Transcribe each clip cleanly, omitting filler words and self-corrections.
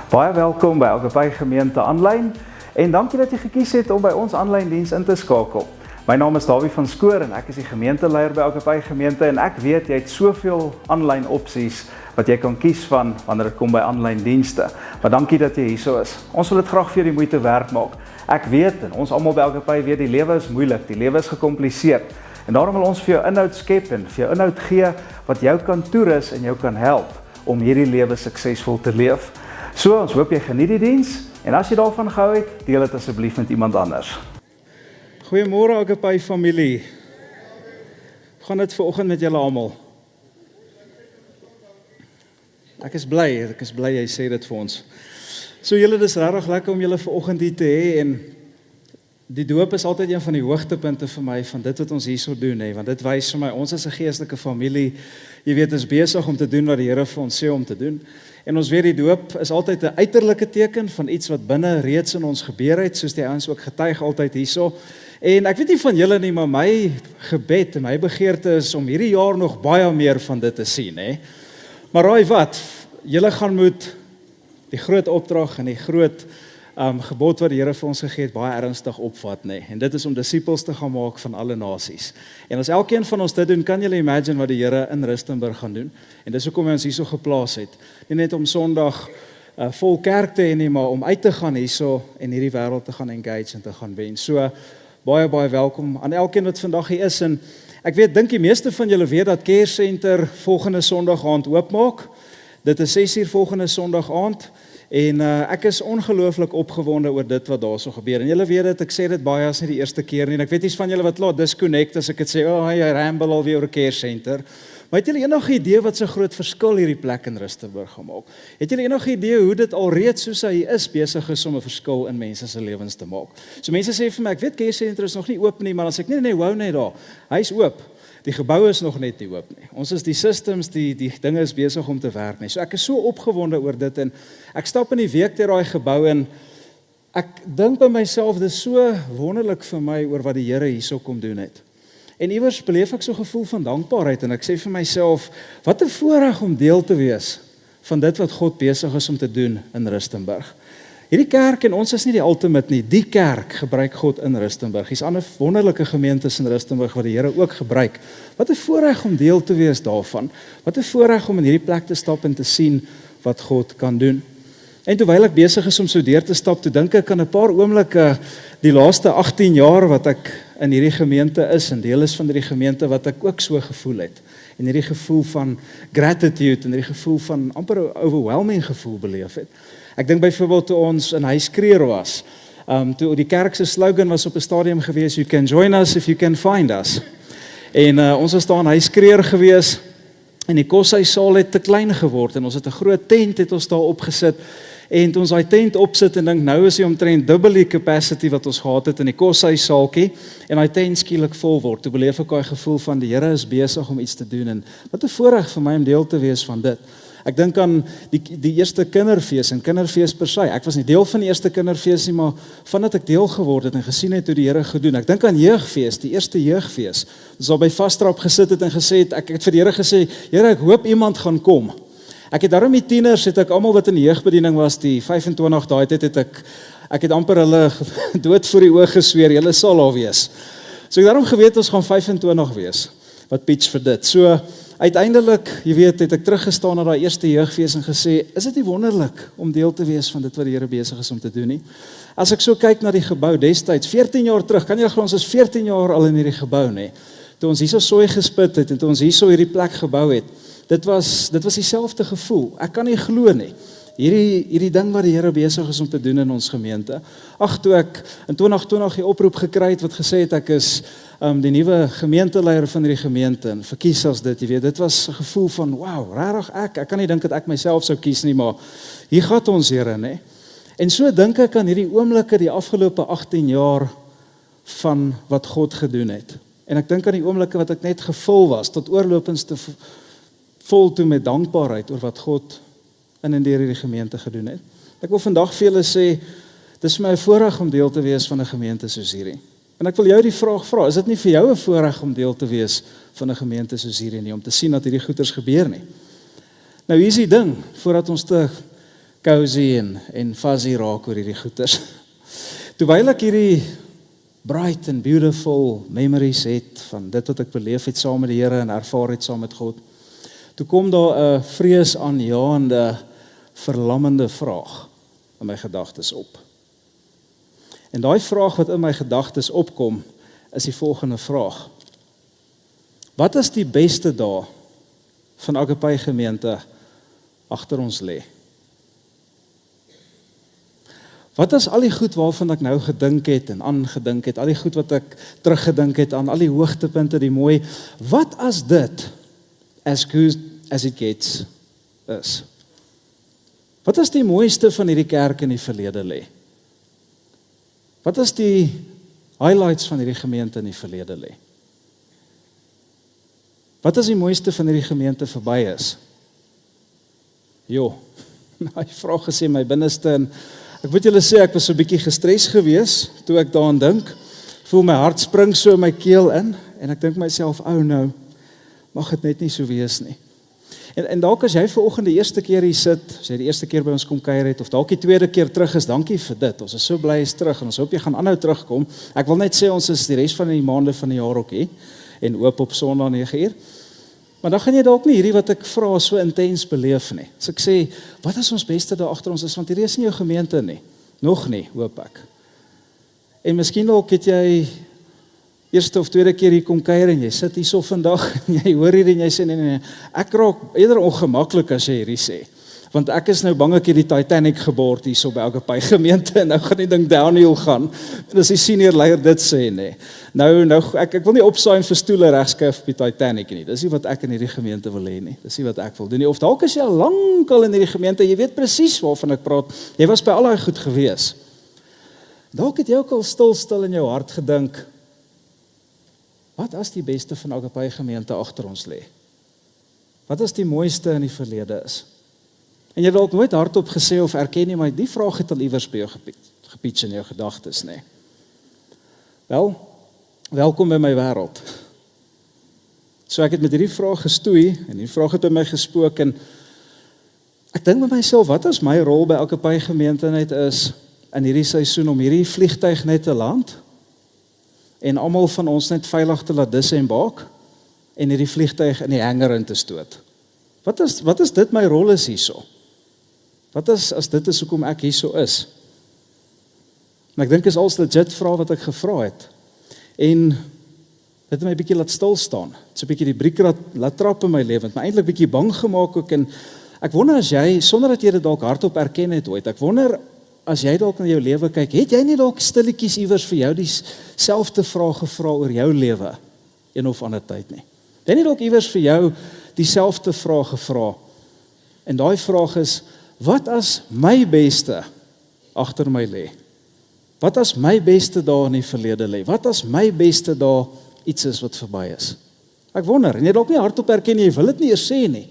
Baie welkom by Agape Gemeente Aanlyn en dankie dat jy gekies het om by ons aanlyn diens in te skakel. My naam is Dawie van Skoor en ek is die gemeenteleier by Agape Gemeente en ek weet jy het soveel aanlyn opsies wat jy kan kies van wanneer dit kom by aanlyn dienste. Maar dankie dat jy hierso is. Ons wil dit graag vir jou die moeite werd maak. Ek weet en ons almal by Agape weet die lewe is moeilik, die lewe is gekompliseer. En daarom wil ons vir jou inhoud skep en vir jou inhoud gee wat jou kan toerus en jou kan help om hierdie lewe suksesvol te leef. So, ons hoop jy geniet die diens en as jy daarvan gehou het, deel dit asseblief met iemand anders. Goeiemôre Agape familie. Gaan dit vanoggend met julle almal? Ek is bly jy sê dit vir ons. So julle, dis regtig lekker om julle vanoggend hier te hê en die doop is altyd een van die hoogtepunte vir my van dit wat ons hierso doen, want dit wys vir my, ons is 'n geestelike familie, jy weet, is besig om te doen wat die Here vir ons sê om te doen. En ons weet die doop is altyd 'n uiterlike teken van iets wat binne reeds in ons gebeur het, soos die ouens ook getuig altyd hierso. En ek weet nie van julle nie, maar my gebed en my begeerte is om hierdie jaar nog baie meer van dit te sien, Maar raai wat, julle gaan moet die groot opdrag en die groot gebod wat die Here vir ons gegee het, baie ernstig opvat, En dit is om disippels te gaan maak van alle nasies. En as elkeen van ons dit doen, kan julle imagine wat die Here in Rustenburg gaan doen. En dis hoekom hy ons hierso geplaas het. Nie net om Sondag vol kerk te hê nie, maar om uit te gaan hierso en hierdie wêreld te gaan engage en te gaan wen. So baie welkom aan elkeen wat vandag hier is. En ek weet, dink die meeste van julle weet dat Care Center volgende Sondag aand oopmaak. Dit is 6:00 volgende Sondag aand. En ek is ongelooflik opgewonde oor dit wat daarso gebeur. En julle weet dit, ek sê dit baie as nie die eerste keer nie. En ek weet iets van julle wat laat disconnect as ek dit sê, hy ramble alweer oor 'n Care Center. Maar het julle enige idee wat so groot verskil hierdie plek in Rustenburg gemaak? Het julle enige idee hoe dit alreeds soos hy is besig is om 'n verskil in mense se lewens te maak? So mense sê vir my, ek weet Care Center is nog nie oop nie, maar as ek nee, wou net daar. Hy's oop. Die gebou is nog net nie oop nie. Ons is die systems, die dinge is besig om te werk nie. So ek is so opgewonde oor dit en ek stap in die week deur daai gebou en ek dink by myself, dis so wonderlik vir my oor wat die Here hierso kom doen het. En iewers beleef ek so 'n gevoel van dankbaarheid en ek sê vir myself, wat 'n voorreg om deel te wees van dit wat God besig is om te doen in Rustenburg. Hierdie kerk, en ons is nie die ultimate nie, die kerk gebruik God in Rustenburg. Hier's ander wonderlike gemeentes in Rustenburg wat die Here ook gebruik. Wat 'n voorreg om deel te wees daarvan. Wat 'n voorreg om in hierdie plek te stap en te sien wat God kan doen. En terwyl ek besig is om so deur te stap, toe dink ek aan 'n paar oomblikke die laaste 18 jaar wat ek in hierdie gemeente is en deel is van hierdie gemeente wat ek ook so gevoel het. En hierdie gevoel van gratitude en hierdie gevoel van amper 'n overwhelming gevoel beleef het. Ek dink byvoorbeeld toe ons in Huiskreer was, toe die kerk se slogan was op 'n stadium gewees, you can join us if you can find us. En ons was daar in Huiskreer gewees en die koshuissaal het te klein geword en ons het 'n groot tent het ons daar opgesit. En toe ons daai tent opsit en dink nou is hy omtrent dubbel die capacity wat ons gehad het in die koshuissaaltjie en daai tent skielik vol word. Toe beleef ek daai gevoel van die Here is besig om iets te doen en wat 'n voorreg vir my om deel te wees van dit. Ek dink aan die eerste kinderfees en kinderfees per se. Ek was nie deel van die eerste kinderfees nie, maar vandat ek deel geword het en gesien het hoe die Here gedoen. Ek dink aan jeugfees, die eerste jeugfees. Ons al by Vastrap gesit het en gesê het, ek het vir die Here gesê, Here, ek hoop iemand gaan kom. Ek het daarom die tieners, het ek almal wat in die jeugbediening was, die 25 daai tyd het ek het amper hulle dood voor die oë gesweer, julle sal daar wees. So ek daarom geweet ons gaan 25 wees, wat pitch vir dit. So uiteindelik, jy weet, het ek teruggestaan na daai eerste jeugfees en gesê, is dit nie wonderlik om deel te wees van dit wat die Here besig is om te doen nie? As ek so kyk na die gebou destyds, 14 jaar terug, kan jy glo ons is 14 jaar al in hierdie gebou, Toe ons hierso sooi gespit het en toe ons hierso hierdie plek gebou het, dit was dieselfde gevoel. Ek kan nie glo nie. Hierdie ding wat die Here besig is om te doen in ons gemeente. Ag, toe ek in 2020 die oproep gekry het wat gesê het ek is die nuwe gemeenteleier van hierdie gemeente en verkies as dit, jy weet, dit was 'n gevoel van wow, regtig ek kan nie dink dat ek myself sou kies nie, maar hier gaan ons Here, En so dink ek aan hierdie oomblikke die afgelope 18 jaar van wat God gedoen het. En ek dink aan die oomblikke wat ek net gevul was tot oorlopends te vol toe met dankbaarheid oor wat God in en deur hierdie gemeente gedoen het. Ek wil vandag vir julle sê, dis vir my 'n voorreg om deel te wees van 'n gemeente soos hierdie. En ek wil jou die vraag vra, is dit nie vir jou 'n voorreg om deel te wees van 'n gemeente soos hierdie nie, om te sien dat hierdie goeders gebeur nie? Nou hier is die ding, voordat ons te cozy en fuzzy raak oor hierdie goeters. Terwyl ek hierdie bright and beautiful memories het van dit wat ek beleef het saam met die Here en ervaar het saam met God, toe kom daar 'n vreesaanjaende, verlammende vraag in my gedagtes op. En daai vraag wat in my gedagtes opkom, is die volgende vraag. Wat is die beste dae van Agape gemeente agter ons lê? Wat is al die goed waarvan ek nou gedink het en aangedink het, al die goed wat ek teruggedink het aan al die hoogtepunte, die mooi, wat as dit, as good as it gets, is? Wat is die mooiste van hierdie kerk in die verlede lê? Wat is die highlights van hierdie gemeente in die verlede lê? Wat is die mooiste van hierdie gemeente verby is? Jo, die vraag gesê my binneste en ek moet julle sê, ek was so 'n bietjie gestres gewees, toe ek daaraan dink, voel my hart spring so in my keel in, en ek dink myself, nou, mag dit net nie so wees nie. En dalk as jy vanoggend die eerste keer hier sit, as jy die eerste keer by ons kom kuier het, of dalk die tweede keer terug is, dankie vir dit, ons is so bly is terug, en ons hoop jy gaan aanhou terugkom. Ek wil net sê, ons is die res van die maande van die jaar ook hier, en oop op Sondag 9:00. Maar dan gaan jy dalk nie hierdie wat ek vra so intens beleef nie. As ek sê, wat is ons beste daar agter ons is, want hierdie is nie jou gemeente nie. Nog nie, hoop ek. En miskien dalk het jy eerste of tweede keer hier kom kuier en jy sit hier so vandag en jy hoor hier en jy sê nee, ek raak eerder ongemaklik as jy hierdie sê. Want ek is nou bang ek het die Titanic geboord hier so by Agape gemeente en nou gaan die ding downhill gaan. En as die senior leier dit sê nee. Nou ek wil nie opsaai en vir stoele regskuif op die Titanic nie. Dis nie wat ek in hierdie gemeente wil hê nie. Dis nie wat ek wil doen nie. Of dalk is jy al lankal in hierdie gemeente, jy weet presies waarvan ek praat. Jy was by al daai goed gewees. Dalk het jy ook al stil in jou hart gedink. Wat as die beste van Agape gemeente agter ons lê? Wat as die mooiste in die verlede is? En jy het dalk nooit hardop gesê of erken nie, maar die vraag het al iewers by jou gepitch in jou gedagtes, nee. Wel, welkom by my wêreld. So ek het met hierdie vraag gestoei, en die vraag het by my gespook, en ek dink by myself, wat as my rol by Agape gemeente net is, in hierdie seisoen, om hierdie vliegtuig net te land, en almal van ons net veilig te laat dis en baak, en hierdie vliegtuig in die hangar in te stoot. Wat is dit my rol is hierso? Wat is, as dit is hoekom ek hierso is? En ek dink is als legit vraag wat ek gevra het. En dit het my bietjie laat stil staan. Het is 'n bietjie die briek laat trap in my lewe, maar eintlik bietjie bang gemaak ook, en ek wonder as jy, sonder dat jy dit dalk hardop erken het ooit, ek wonder as jy dalk na jou lewe kyk, het jy nie dalk stilletjies iewers vir jou dieselfde vraag gevra oor jou lewe, een of ander tyd nie? Het jy nie dalk iewers vir jou dieselfde vraag gevra? En daai vraag is, wat as my beste agter my lê? Wat as my beste dae in die verlede lê? Wat as my beste dae iets is wat verby is? Ek wonder, en jy dalk nie hardop erken, jy wil dit nie eers sê nie.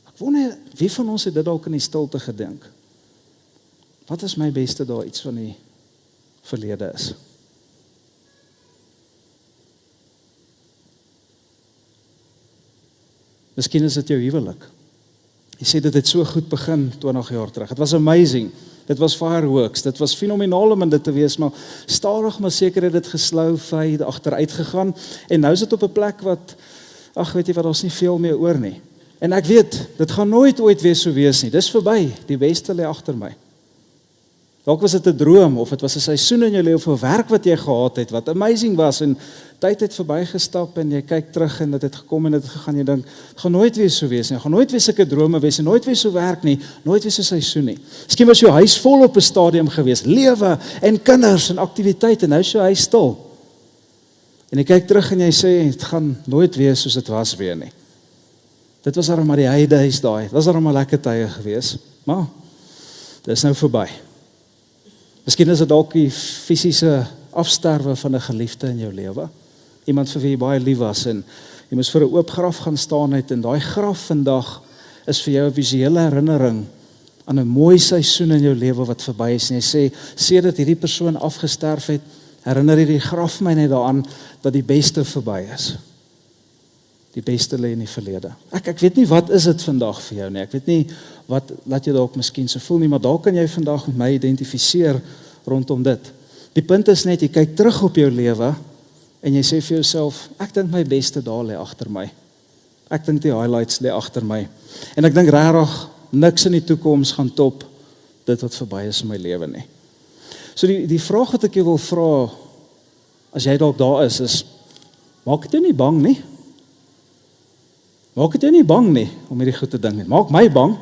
Ek wonder, wie van ons het dit dalk in die stilte gedink? Wat is my beste dae iets van die verlede is? Miskien is dit jou huwelik. Jy sê dit het so goed begin 20 jaar terug. Dit was amazing. Dit was fireworks. Dit was fenomenaal om in dit te wees, maar stadig maar seker het dit geslou, fade, agteruit gegaan. En nou is dit op 'n plek wat, weet jy wat, daar's nie veel meer oor nie. En ek weet, dit gaan nooit ooit weer so wees nie. Dis verby. Die beste lê agter my. Dalk was dit 'n droom, of dit was 'n seisoen in jou lewe, of 'n werk wat jy gehad het, wat amazing was, en tyd het verbygestap, en jy kyk terug, en dit het gekom, en dit het gegaan, jy dink, het gaan nooit weer so wees nie, gaan nooit weer sulke drome wees, en nooit weer so werk nie, nooit weer so seisoen nie. Miskien was jou huis vol op 'n stadium gewees, lewe, en kinders, en aktiwiteite, en nou is jou huis stil. En jy kyk terug, en jy sê, het gaan nooit weer soos dit was weer nie. Dit was maar die heydays daai, dit was maar lekker tye gewees, maar, dit is nou verby. Miskien is dit dalk die fisiese afsterwe van 'n geliefde in jou lewe. Iemand vir wie jy baie lief was, en jy moes vir 'n oop graf gaan staan het, en daai graf vandag is vir jou 'n visuele herinnering aan 'n mooi seisoen in jou lewe wat verby is. En jy sê, sedert hierdie persoon afgesterf het, herinner hierdie graf my net daaraan dat die beste verby is. Die beste lê in die verlede. Ek weet nie wat is dit vandag vir jou nie. Ek weet nie wat laat jy dalk miskien so voel nie, maar daar kan jy vandag met my identifiseer rondom dit. Die punt is net, jy kyk terug op jou lewe, en jy sê vir jouself, ek dink my beste dae lê agter my. Ek dink die highlights lê agter my. En ek dink regtig, niks in die toekoms gaan top dit wat verby is in my lewe nie. So die vraag wat ek jou wil vra, as jy dalk daar is, maak dit jou nie bang nie? Maak dit jou nie bang nie, om hierdie goed te dink nie. Maak my bang.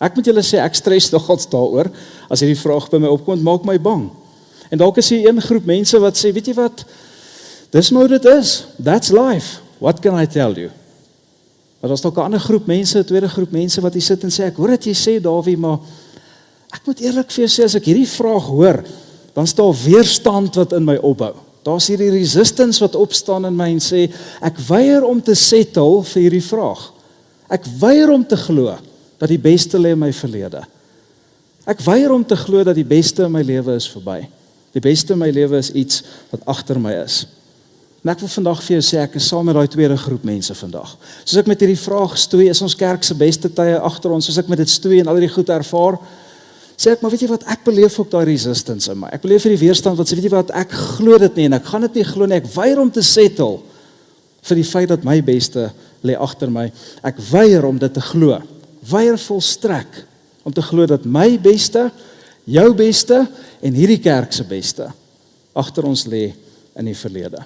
Ek moet julle sê, ek stres nogals daaroor, as hierdie vraag by my opkom, maak my bang. En dalk is hier een groep mense wat sê, weet jy wat, dis maar hoe dit is, that's life, what can I tell you? Maar daar's dalk 'n ander groep mense, 'n tweede groep mense wat hier sit en sê, ek hoor dat jy sê, Dawie, maar ek moet eerlik vir jou sê, as ek hierdie vraag hoor, dan staan weerstand wat in my opbou. Daar's hierdie resistance wat opstaan in my en sê, ek weier om te settle vir hierdie vraag. Ek weier om te glo dat die beste lê in my verlede. Ek weier om te glo dat die beste in my lewe is verby. Die beste in my lewe is iets wat agter my is. En ek wil vandag vir jou sê, ek is saam met daai tweede groep mense vandag. Soos ek met hierdie vraag stoei, is ons kerk se beste tye agter ons, soos ek met dit stoei en al die goed ervaar, sê ek, maar weet jy wat, ek beleef ook daai resistance in my. Ek beleef hierdie weerstand wat sê, weet jy wat, ek glo dit nie en ek gaan dit nie glo nie. Ek weier om te settle vir die feit dat my beste lê agter my. Ek weier om dit te glo. Weier volstrek om te glo dat my beste, jou beste en hierdie kerk se beste agter ons lê in die verlede.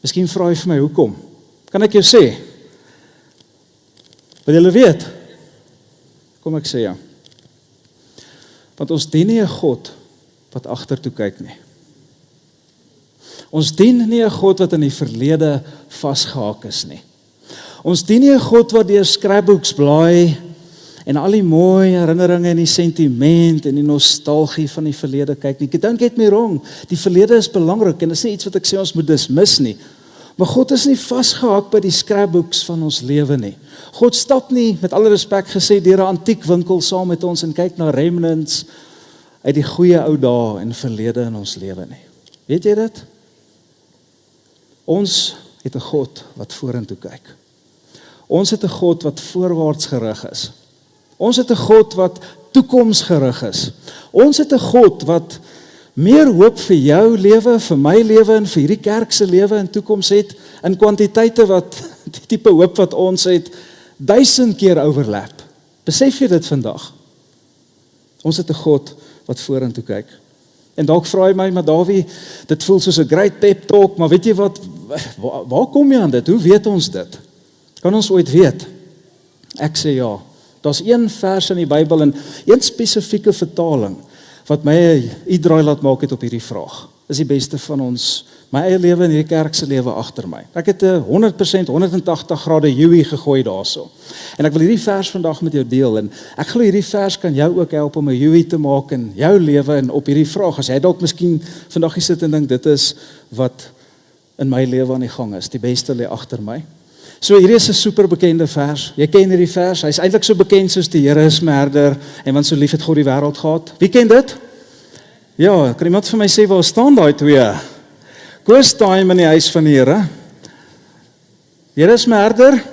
Miskien vra jy vir my, hoekom? Kan ek jou sê? Wil julle weet? Kom ek sê ja. Want ons dien nie 'n God wat agtertoe kyk nie. Ons dien nie 'n God wat in die verlede vasgehaak is nie. Ons dien nie 'n God wat deur scrapbooks blaai en al die mooi herinneringe en die sentiment en die nostalgie van die verlede kyk nie. Don't get me wrong, die verlede is belangrik en dit is nie iets wat ek sê ons moet dismiss nie. Maar God is nie vasgehaak by die scrapbooks van ons lewe nie. God stap nie, met alle respek gesê, deur 'n antiekwinkel saam met ons en kyk na remnants uit die goeie ou dae en verlede in ons lewe nie. Weet jy dit? Ons het 'n God wat vorentoe kyk. Ons het 'n God wat voorwaarts gerig is. Ons het 'n God wat toekomsgerig is. Ons het 'n God wat meer hoop vir jou lewe, vir my lewe en vir hierdie kerk se lewe in toekoms het, in kwantiteite wat, die tipe hoop wat ons het, 1000 keer overlap. Besef jy dit vandag? Ons het 'n God wat vorentoe kyk. En dalk vra jy my, maar Dawie, dit voel soos 'n great pep talk, maar weet jy wat, waar kom jy aan dit? Hoe weet ons dit? Kan ons ooit weet? Ek sê ja. Daar's een vers in die Bybel en een spesifieke vertaling wat my 'n uitdraai laat maak het op hierdie vraag. Is die beste van ons, my eie lewe en hierdie kerk se lewe agter my. Ek het 'n 100% 180 grade U-turn gegooi daarso. En ek wil hierdie vers vandag met jou deel en ek glo hierdie vers kan jou ook help om 'n U-turn te maak in jou lewe en op hierdie vraag. As jy dalk miskien vandag hier sit en dink dit is wat in my lewe aan die gang is, die beste lê agter my. So hierdie is 'n super bekende vers. Jy ken hierdie vers. Hy's eintlik so bekend soos die Here is my herder en want so lief het God die wêreld gehad. Wie ken dit? Ja, kan iemand vir my sê waar staan daai twee? Koos time in die huis van die Here. Here is my herder.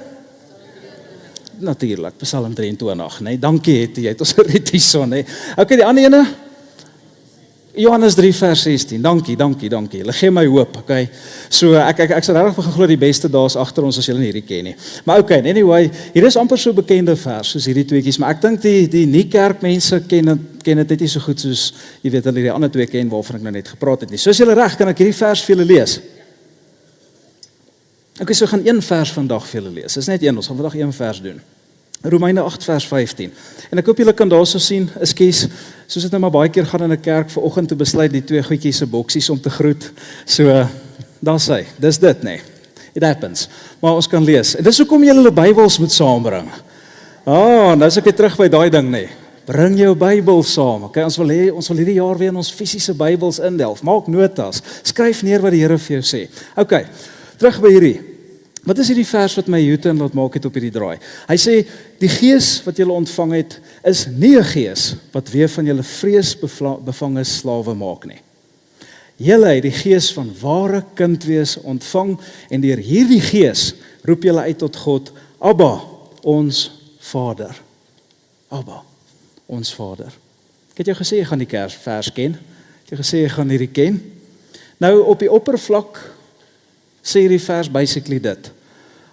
Natuurlik, Psalm 23, nee. Dankie het jy het ons gered hierson, nee. Okay, die ander ene. Johannes 3 vers 16, dankie, hulle gee my hoop, okay. So ek sal regtig begin glo die beste dae is agter ons as julle nie hierdie ken nie. Maar okay, anyway, hier is amper so bekende vers soos hierdie tweetjies, maar ek dink die nie kerk mense ken dit net nie so goed soos jy weet hulle die ander twee ken waarvan ek nou net gepraat het nie. So as julle reg, kan ek hierdie vers vir julle lees. Okay, so gaan een vers vandag vir julle lees. Dis net een, ons gaan vandag een vers doen. Romeine 8 vers 15. En ek hoop julle kan daarso sien, ekskuus, soos dit nou maar baie keer gaan in 'n kerk vanoggend te besluit die twee goedjies se boksies om te groet. So dan sê, dis dit nê. It happens. Maar ons kan lees. En dis hoekom julle hulle Bybels moet saambring. Nou is ek weer terug by daai ding nê. Bring jou Bybel saam. Okay, ons wil hierdie jaar weer in ons fisiese Bybels indelf. Maak notas. Skryf neer wat die Here vir jou sê. Okay. Terug by hierdie. Wat is hierdie vers wat my U-turn laat maak het op hierdie draai? Hy sê, die gees wat julle ontvang het, is nie 'n gees wat weer van julle vreesbevange slawe maak nie. Julle het die gees van ware kind wees ontvang en deur hierdie gees roep julle uit tot God, Abba, ons Vader. Abba, ons Vader. Ek het jou gesê, jy gaan die vers ken. Ek het jou gesê, jy gaan hierdie ken. Nou, op die oppervlak sê hierdie vers basically dit.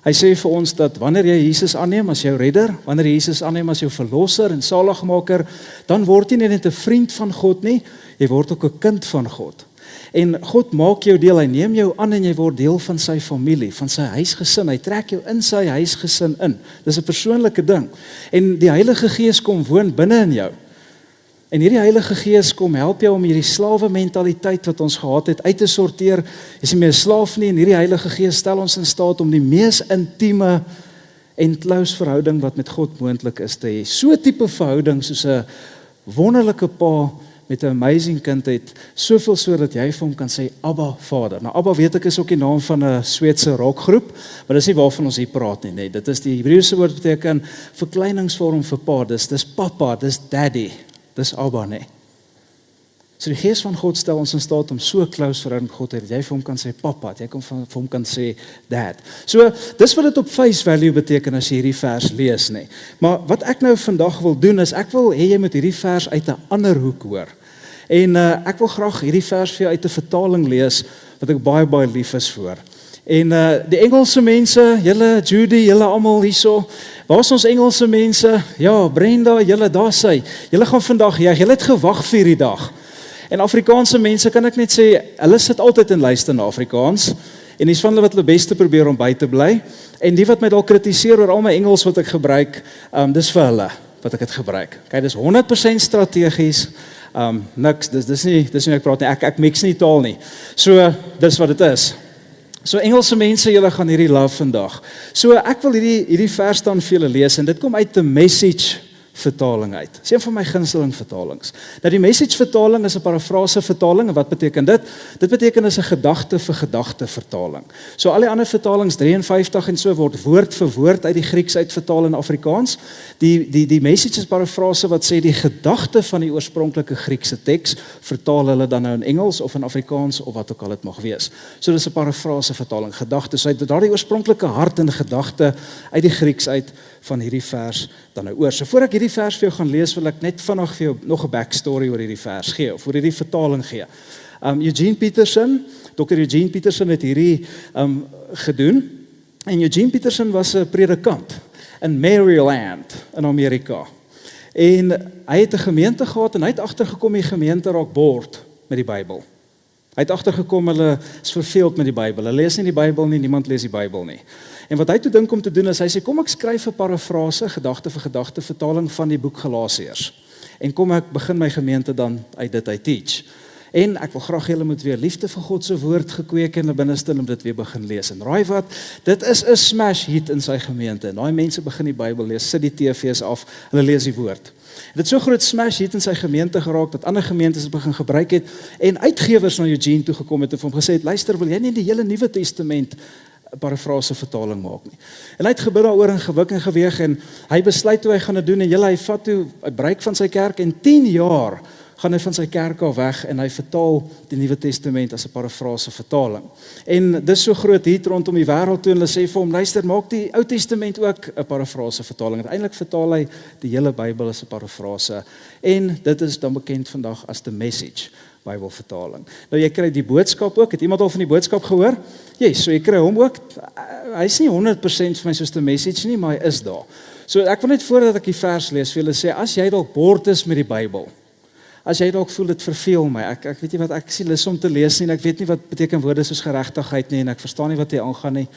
Hy sê vir ons dat wanneer jy Jesus aanneem as jou redder, wanneer jy Jesus aanneem as jou verlosser en saligmaker, dan word jy nie net 'n vriend van God nie, jy word ook 'n kind van God. En God maak jou deel, hy neem jou aan en jy word deel van sy familie, van sy huisgesin, hy trek jou in sy huisgesin in. Dis 'n persoonlike ding. En die Heilige Gees kom woon binne in jou. En hierdie Heilige Gees kom help jou om hierdie slawe mentaliteit wat ons gehad het uit te sorteer. Jy is nie meer 'n slaaf nie en hierdie Heilige Gees stel ons in staat om die mees intieme en close verhouding wat met God moontlik is te hê. So 'n tipe verhouding soos 'n wonderlike pa met 'n amazing kind het, soveel so dat jy vir hom kan sê Abba Vader. Nou Abba weet ek is ook die naam van 'n Sweedse rockgroep, maar dis nie waarvan ons hier praat nie, Dit is die Hebreëse woord beteken verkleiningsvorm vir pa. Dis papa, dis daddy. Dis Abba, So die Gees van God stel ons in staat om so close verhouding met God te hê, dat jy vir hom kan sê papa, jy kan vir hom kan sê dad. So, dis wat dit op face value beteken as jy hierdie vers lees, Maar wat ek nou vandag wil doen, is ek wil hê jy moet hierdie vers uit 'n ander hoek hoor. En ek wil graag hierdie vers vir jou uit 'n vertaling lees, wat ek baie lief is vir. En die Engelse mense, julle Judy, julle almal hierso, waar is ons Engelse mense? Ja, Brenda, julle daar sy. Julle gaan vandag julle het gewag vir hierdie dag. En Afrikaanse mense kan ek net sê, hulle sit altyd en luister na Afrikaans. En dis van hulle wat hulle beste probeer om by te bly. En die wat my dalk kritiseer oor al my Engels wat ek gebruik, dis vir hulle wat ek dit gebruik. Kyk, dis 100% strategies. Niks, dis nie ek praat nie, ek mix nie taal nie. So, dis wat dit is. So Engelse mense, julle gaan hierdie love vandag. So ek wil hierdie vers dan vir julle lees en dit kom uit die Message vertaling uit. Dis een van my gunsteling vertalings. Nou die Message vertaling is 'n parafrase vertaling en wat beteken dit? Dit beteken is 'n gedagte vir gedagte vertaling. So al die ander vertalings 53 en so word woord vir woord uit die Grieks uit vertaal in Afrikaans. Die Message is parafrase wat sê die gedagte van die oorspronklike Griekse teks vertaal hulle dan nou in Engels of in Afrikaans of wat ook al dit mag wees. So dis 'n parafrase vertaling, gedagte. So uit daardie oorspronklike hart en gedagte uit die Grieks uit van hierdie vers dan nou oor. So voor ek hierdie vers vir jou gaan lees, wil ek net vinnig vir jou nog 'n backstory oor hierdie vers gee, of oor hierdie vertaling gee. Eugene Peterson, Dr. Eugene Peterson het hierdie gedoen, en Eugene Peterson was 'n predikant in Maryland in Amerika. En hy het 'n gemeente gehad en hy het agtergekom die gemeente raak bored met die Bybel. Hy het agtergekom hulle is verveeld met die Bybel. Hulle lees nie die Bybel nie, niemand lees die Bybel nie. En wat hy toe dink om te doen is, hy sê kom ek skryf 'n parafrase, gedagte vir gedagte vertaling van die boek Galasiërs. En kom ek begin my gemeente dan uit dit uit teach. En ek wil graag julle moet weer liefde vir God se woord gekweek in hulle binneste om dit weer begin lees. En raai wat, dit is 'n smash hit in sy gemeente. En daai mense begin die Bybel lees, sit die TV's af, hulle lees die woord. Dit het so groot smash hit in sy gemeente geraak dat ander gemeentes dit begin gebruik het en uitgewers na Eugene toe gekom het en vir hom gesê het, luister, wil jy nie die hele Nuwe Testament 'n parafrase vertaling maak nie. En hy het gebid daaroor en gewik en geweeg en hy besluit hoe hy gaan dit doen en hy vat toe 'n breek van sy kerk en 10 jaar gaan hy van sy kerk af weg en hy vertaal die Nuwe Testament as 'n parafrase vertaling. En dis so groot hier rondom die wêreld toe en hulle sê vir hom, luister, maak die Ou Testament ook 'n parafrase vertaling. Uiteindelik vertaal hy die hele Bybel as 'n parafrase en dit is dan bekend vandag as the Message Bybelvertaling. Nou jy kry die boodskap ook. Het iemand al van die boodskap gehoor? Yes, so jy kry hom ook. Hy's nie 100% vir my soos the Message nie, maar hy is daar. So ek wil net voordat ek die vers lees vir julle sê, as jy dalk bored is met die Bybel, as jy dalk voel dit verveel my, ek weet nie wat ek sien lus om te lees nie, en ek weet nie wat beteken woorde soos geregtigheid nie, en ek verstaan nie wat hier aangaan nie,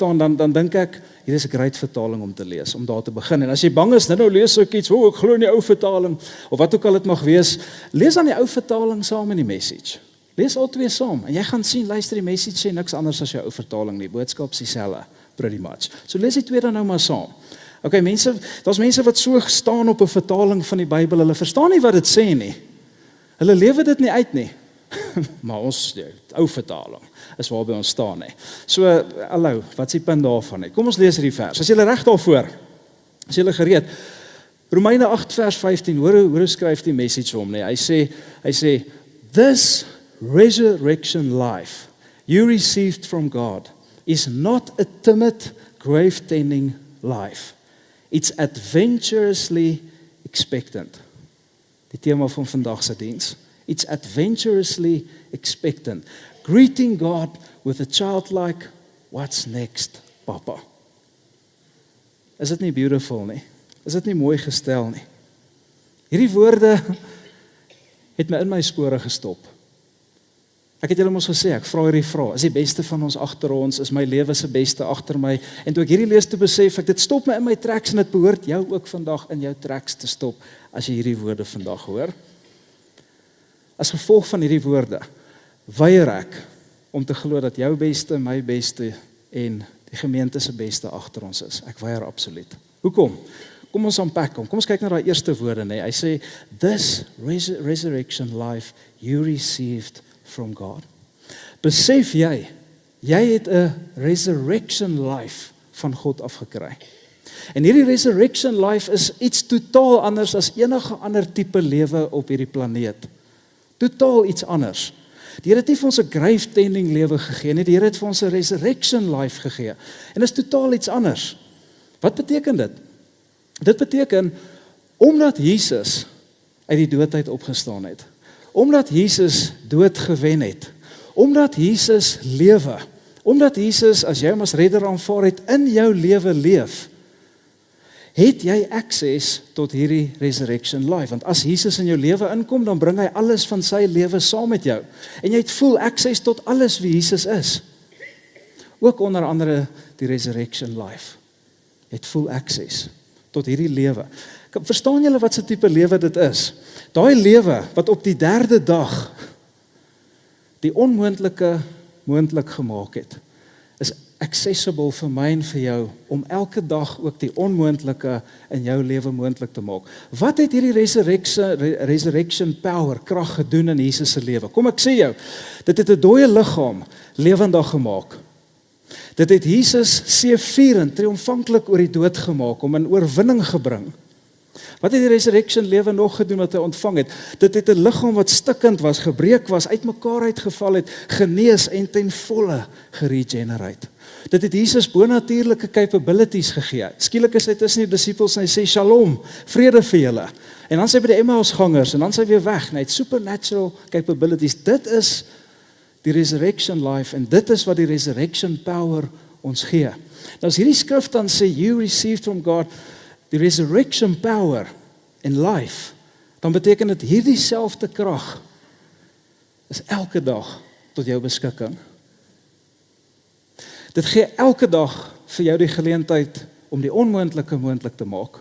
dan dink ek, hier is 'n great vertaling om te lees, om daar te begin, en as jy bang is, nou lees ek iets, ek glo in die ou vertaling, of wat ook al dit mag wees, lees dan die ou vertaling saam in die Message, lees al twee saam, en jy gaan sien, luister, die Message sê niks anders as jou ou vertaling nie, boodskap is dieselfde, pretty much, so lees die twee dan nou maar saam. Okay, daar's mense wat so staan op 'n vertaling van die Bybel, hulle verstaan nie wat dit sê nie. Hulle lewe dit nie uit nie. Maar ons, die ou vertaling, is waarby ons staan nie. So, hallo, wat is die punt daarvan nie? Kom ons lees hierdie vers. As julle reg daarvoor, as julle gereed. Romeine 8 vers 15, hoor hoe skryf die Message hom nie. Hy sê, this resurrection life you received from God is not a timid, grave-tending life. It's adventurously expectant. Die tema van vandag se diens. It's adventurously expectant. Greeting God with a childlike, what's next, Papa? Is dit nie beautiful nie? Is dit nie mooi gestel nie? Hierdie woorde het my in my spore gestop. Ek het julle mos gesê, ek vra hierdie vraag, is die beste van ons agter ons, is my lewe se beste agter my, en toe ek hierdie lees te besef, dit stop my in my tracks, en dit behoort jou ook vandag in jou tracks te stop, as jy hierdie woorde vandag hoor. As gevolg van hierdie woorde, weier ek om te glo dat jou beste, my beste, en die gemeente se beste agter ons is. Ek weier absoluut. Hoekom? Kom ons unpack hom. Kom ons kyk na daai eerste woorde, nee. Hy sê, this resurrection life you received from God. Besef jy het 'n resurrection life van God afgekry. En hierdie resurrection life is iets totaal anders as enige ander tipe lewe op hierdie planeet. Totaal iets anders. Die Here het nie vir ons 'n grave tending lewe gegee nie, die Here het vir ons 'n resurrection life gegee. En dit is totaal iets anders. Wat beteken dit? Dit beteken, omdat Jesus uit die doodheid opgestaan het, omdat Jesus dood gewen het, omdat Jesus lewe, omdat Jesus, as jy hom as redder aanvaar het, in jou lewe leef, het jy access tot hierdie resurrection life. Want as Jesus in jou lewe inkom, dan bring hy alles van sy lewe saam met jou. En jy het full access tot alles wie Jesus is. Ook onder andere die resurrection life. Jy het full access tot hierdie lewe. Verstaan julle wat se tipe lewe dit is? Daai lewe wat op die 3de dag die onmoontlike moontlik gemaak het, is accessible vir my en vir jou, om elke dag ook die onmoontlike in jou lewe moontlik te maak. Wat het hierdie resurrection power, krag gedoen in Jesus se lewe? Kom ek sê jou, dit het 'n dooie liggaam lewendig gemaak. Dit het Jesus seëvierend, triomfantlik oor die dood gemaak, om in oorwinning gebring. Wat het die resurrection lewe nog gedoen wat hy ontvang het? Dit het 'n liggaam wat stikkend was, gebreek was, uitmekaar uitgeval het, genees en ten volle geregenerate. Dit het Jesus bonatuurlike capabilities gegee. Skielik is hy tussen die disippels en hy sê, Shalom, vrede vir julle. En dan sê hy by die Emmausgangers, en dan sê hy weer weg, en hy het supernatural capabilities. Dit is die resurrection life, en dit is wat die resurrection power ons gee. Nou as hierdie skrif dan sê, you received from God, die resurrection power in life, dan beteken dit hierdie selfde krag is elke dag tot jou beskikking. Dit gee elke dag vir jou die geleentheid om die onmoontlike moontlik te maak.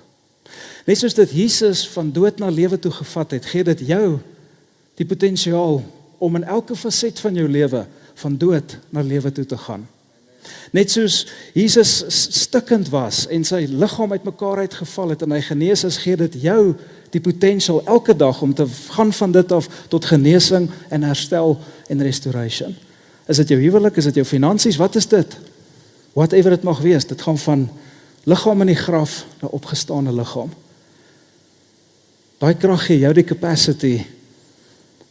Net soos dit Jesus van dood na lewe toe gevat het, gee dit jou die potensiaal om in elke faset van jou lewe van dood na lewe toe te gaan. Net soos Jesus stikkend was en sy liggaam uitmekaar uitgeval het en hy genees is, gee dit jou die potensiaal elke dag om te gaan van dit af tot genesing en herstel en restoration. Is dit jou huwelik, is dit jou finansies, wat is dit? Whatever dit mag wees, dit gaan van liggaam in die graf na opgestane liggaam. Daai krag gee jou die capacity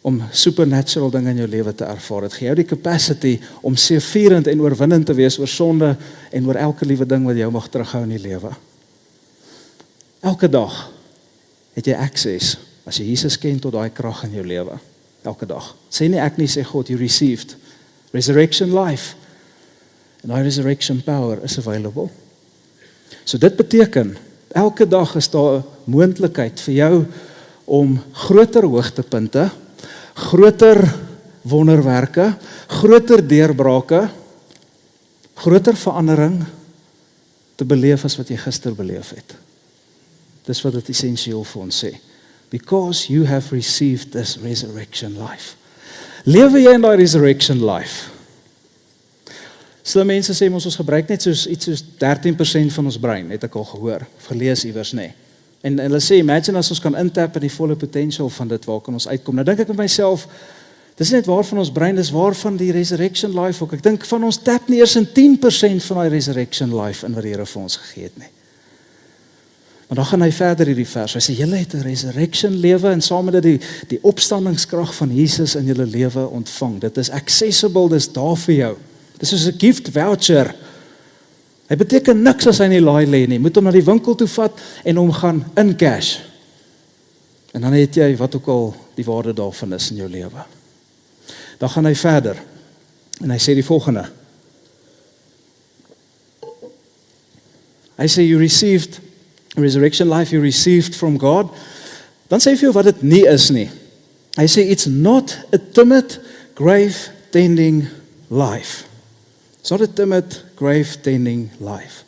om supernatural dinge in jou lewe te ervaar. Dit gee jou die capacity om seëvierend en oorwinnend te wees oor sonde en oor elke liewe ding wat jou mag terughou in die lewe. Elke dag het jy access, as jy Jesus ken, tot daai krag in jou lewe. Elke dag. Sê nie ek nie, sê God, you received resurrection life. And daai resurrection power is available. So dit beteken, elke dag is daar 'n moontlikheid vir jou om groter hoogtepunte, groter wonderwerke, groter deurbrake, groter verandering te beleef as wat jy gister beleef het. Dis wat dit essensieel vir ons sê. Because you have received this resurrection life. Lewe jy in daai resurrection life? So mense sê ons gebruik net iets soos 13% van ons brein, het ek al gehoor, of gelees iewers, nee. En hulle sê, imagine as ons kan intap in die volle potential van dit, waar kan ons uitkom. Nou dink ek met myself, dis net waar van ons brein, dis waar van die resurrection life ook. Ek dink van ons tap nie eers in 10% van die resurrection life in wat die Here vir ons gegee het nie. Maar dan gaan hy verder hierdie vers. Hy sê, julle het 'n resurrection lewe en saam met dit die opstandingskrag van Jesus in julle lewe ontvang. Dit is accessible, dis daar vir jou. Dis soos 'n gift voucher. Hy beteken niks as hy nie laai lê nie. Moet hom na die winkel toe vat en hom gaan in cash. En dan het jy wat ook al die waarde daarvan is in jou lewe. Dan gaan hy verder, en hy sê die volgende. Hy sê, you received resurrection life, you received from God. Dan sê hy vir jou wat dit nie is nie. Hy sê, it's not a timid, grave-tending life. It's not a timid, grave-tending life.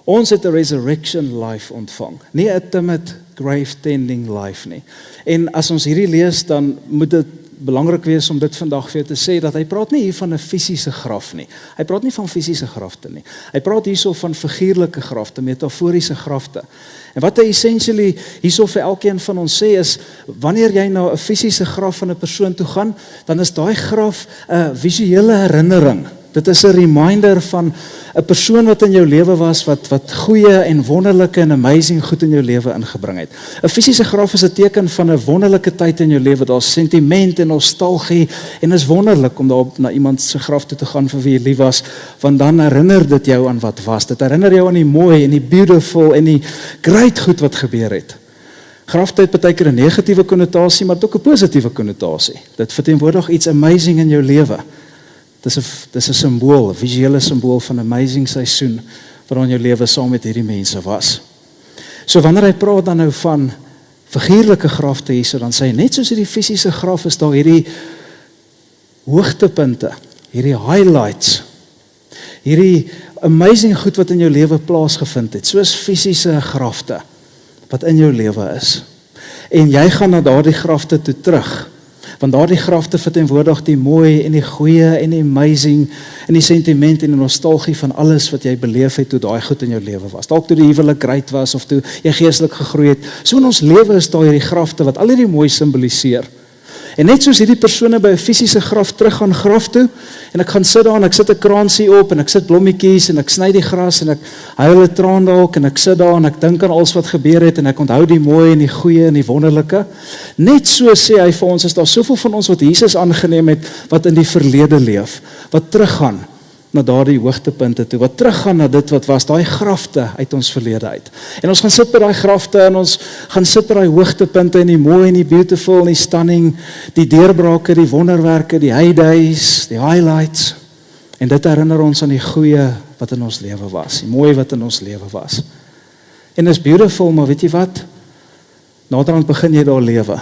Ons het 'n resurrection life ontvang, nie 'n timid, grave-tending life nie. En as ons hierdie lees, dan moet dit belangrik wees om dit vandag vir jou te sê, dat hy praat nie hier van 'n fisiese graf nie. Hy praat nie van fisiese grafte nie. Hy praat hierso van figuurlike grafte, metaforiese grafte. En wat hy essentially hierso vir elkeen van ons sê is, wanneer jy na 'n fisiese graf van 'n persoon toe gaan, dan is daai graf 'n visuele herinnering. Dit is 'n reminder van 'n persoon wat in jou lewe was, wat goeie en wonderlike en amazing goed in jou lewe ingebring het. 'n Fisiese graf is 'n teken van 'n wonderlike tyd in jou lewe. Daar's sentiment en nostalgie en is wonderlik om daar na iemand se graf toe te gaan vir wie jy lief was, want dan herinner dit jou aan wat was. Dit herinner jou aan die mooi en die beautiful en die great goed wat gebeur het. Grafte het baie keer 'n negatiewe konnotasie, maar ook 'n positiewe konnotasie. Dit verteenwoordig iets amazing in jou lewe. Dis 'n simbool, 'n visuele simbool van 'n amazing seisoen wat in jou lewe saam met hierdie mense was. So wanneer hy praat dan nou van figuurlike grafte hierso, dan sê hy net soos hierdie fisiese graf is daar hierdie hoogtepunte, hierdie highlights, hierdie amazing goed wat in jou lewe plaasgevind het, soos fisiese grafte wat in jou lewe is. En jy gaan na daardie grafte toe terug. Want daardie grafte verteenwoordig die mooi en die goeie en die amazing en die sentiment en die nostalgie van alles wat jy beleef het toe daai goed in jou lewe was. Dalk toe die huwelik great was of toe jy geestelik gegroei het. So in ons lewe is daar hierdie grafte wat al hierdie mooi simboliseer. En net soos hierdie persone by 'n fisiese graf terug gaan graf toe, en ek gaan sit daar en ek sit 'n kraansie op en ek sit blommetjies en ek sny die gras en ek huil 'n traan dalk en ek sit daar en ek dink aan alles wat gebeur het en ek onthou die mooi en die goeie en die wonderlike. Net so sê hy vir ons, is daar soveel van ons wat Jesus aangeneem het, wat in die verlede leef, wat teruggaan na daardie hoogtepunte toe, wat teruggaan na dit wat was, daai grafte uit ons verlede uit. En ons gaan sit by daai grafte en ons gaan sit by daai hoogtepunte en die mooi en die beautiful en die stunning, die deurbrake, die wonderwerke, die heydays, die highlights. En dit herinner ons aan die goeie wat in ons lewe was, die mooi wat in ons lewe was. En is beautiful, maar weet jy wat? Naderhand begin jy daar lewe.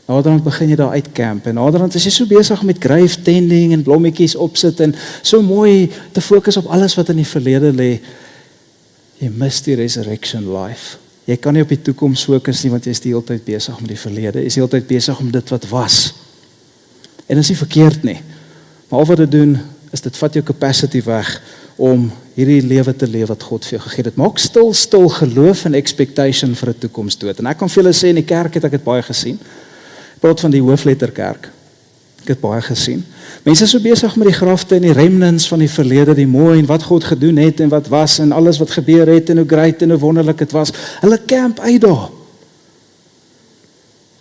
Naderhand begin jy daar uitcamp en naderhand is jy so besig met grave tending en blommetjies opsit en so mooi te fokus op alles wat in die verlede lê. Jy mis die resurrection life. Jy kan nie op die toekoms fokus nie, want jy is die hele tyd besig met die verlede. Jy is die hele tyd besig om dit wat was. En dit is nie verkeerd nie. Maar al wat dit doen, is dit vat jou capacity weg om hierdie lewe te leef wat God vir jou gegee het. Dit maak stil geloof en expectation vir 'n toekoms dood. En ek kan vir julle sê, in die kerk het ek dit baie gesien. Praat van die hoofletterkerk. Ek het baie gesien. Mense is so besig met die grafte en die remnants van die verlede, die mooi en wat God gedoen het en wat was en alles wat gebeur het en hoe great en hoe wonderlik dit was. Hulle camp uit daar.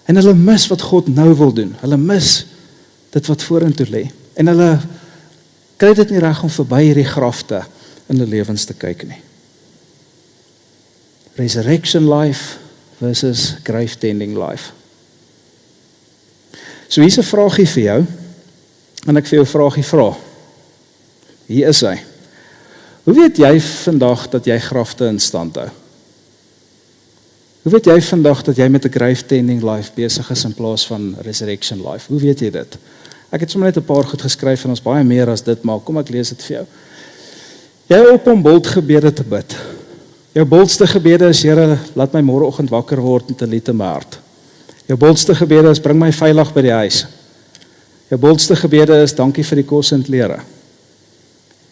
En hulle mis wat God nou wil doen. Hulle mis dit wat vorentoe lê. En hulle kry dit nie reg om verby hierdie grafte in hulle lewens te kyk nie. Resurrection life versus grave tending life. So hier's 'n vraagie vir jou, en ek vir jou 'n vraagie vra. Hier is hy. Hoe weet jy vandag dat jy grafte in stand hou? Hoe weet jy vandag dat jy met 'n grave tending life besig is in plaas van resurrection life? Hoe weet jy dit? Ek het sommer net 'n paar goed geskryf en ons baie meer as dit, maar kom ek lees dit vir jou. Jy op om bultgebede te bid. Jou bultste gebede is, Here, laat my môreoggend wakker word met 'n liter merd. Jou boldste gebede is, bring my veilig by die huis. Jou boldste gebede is, dankie vir die kos en klere.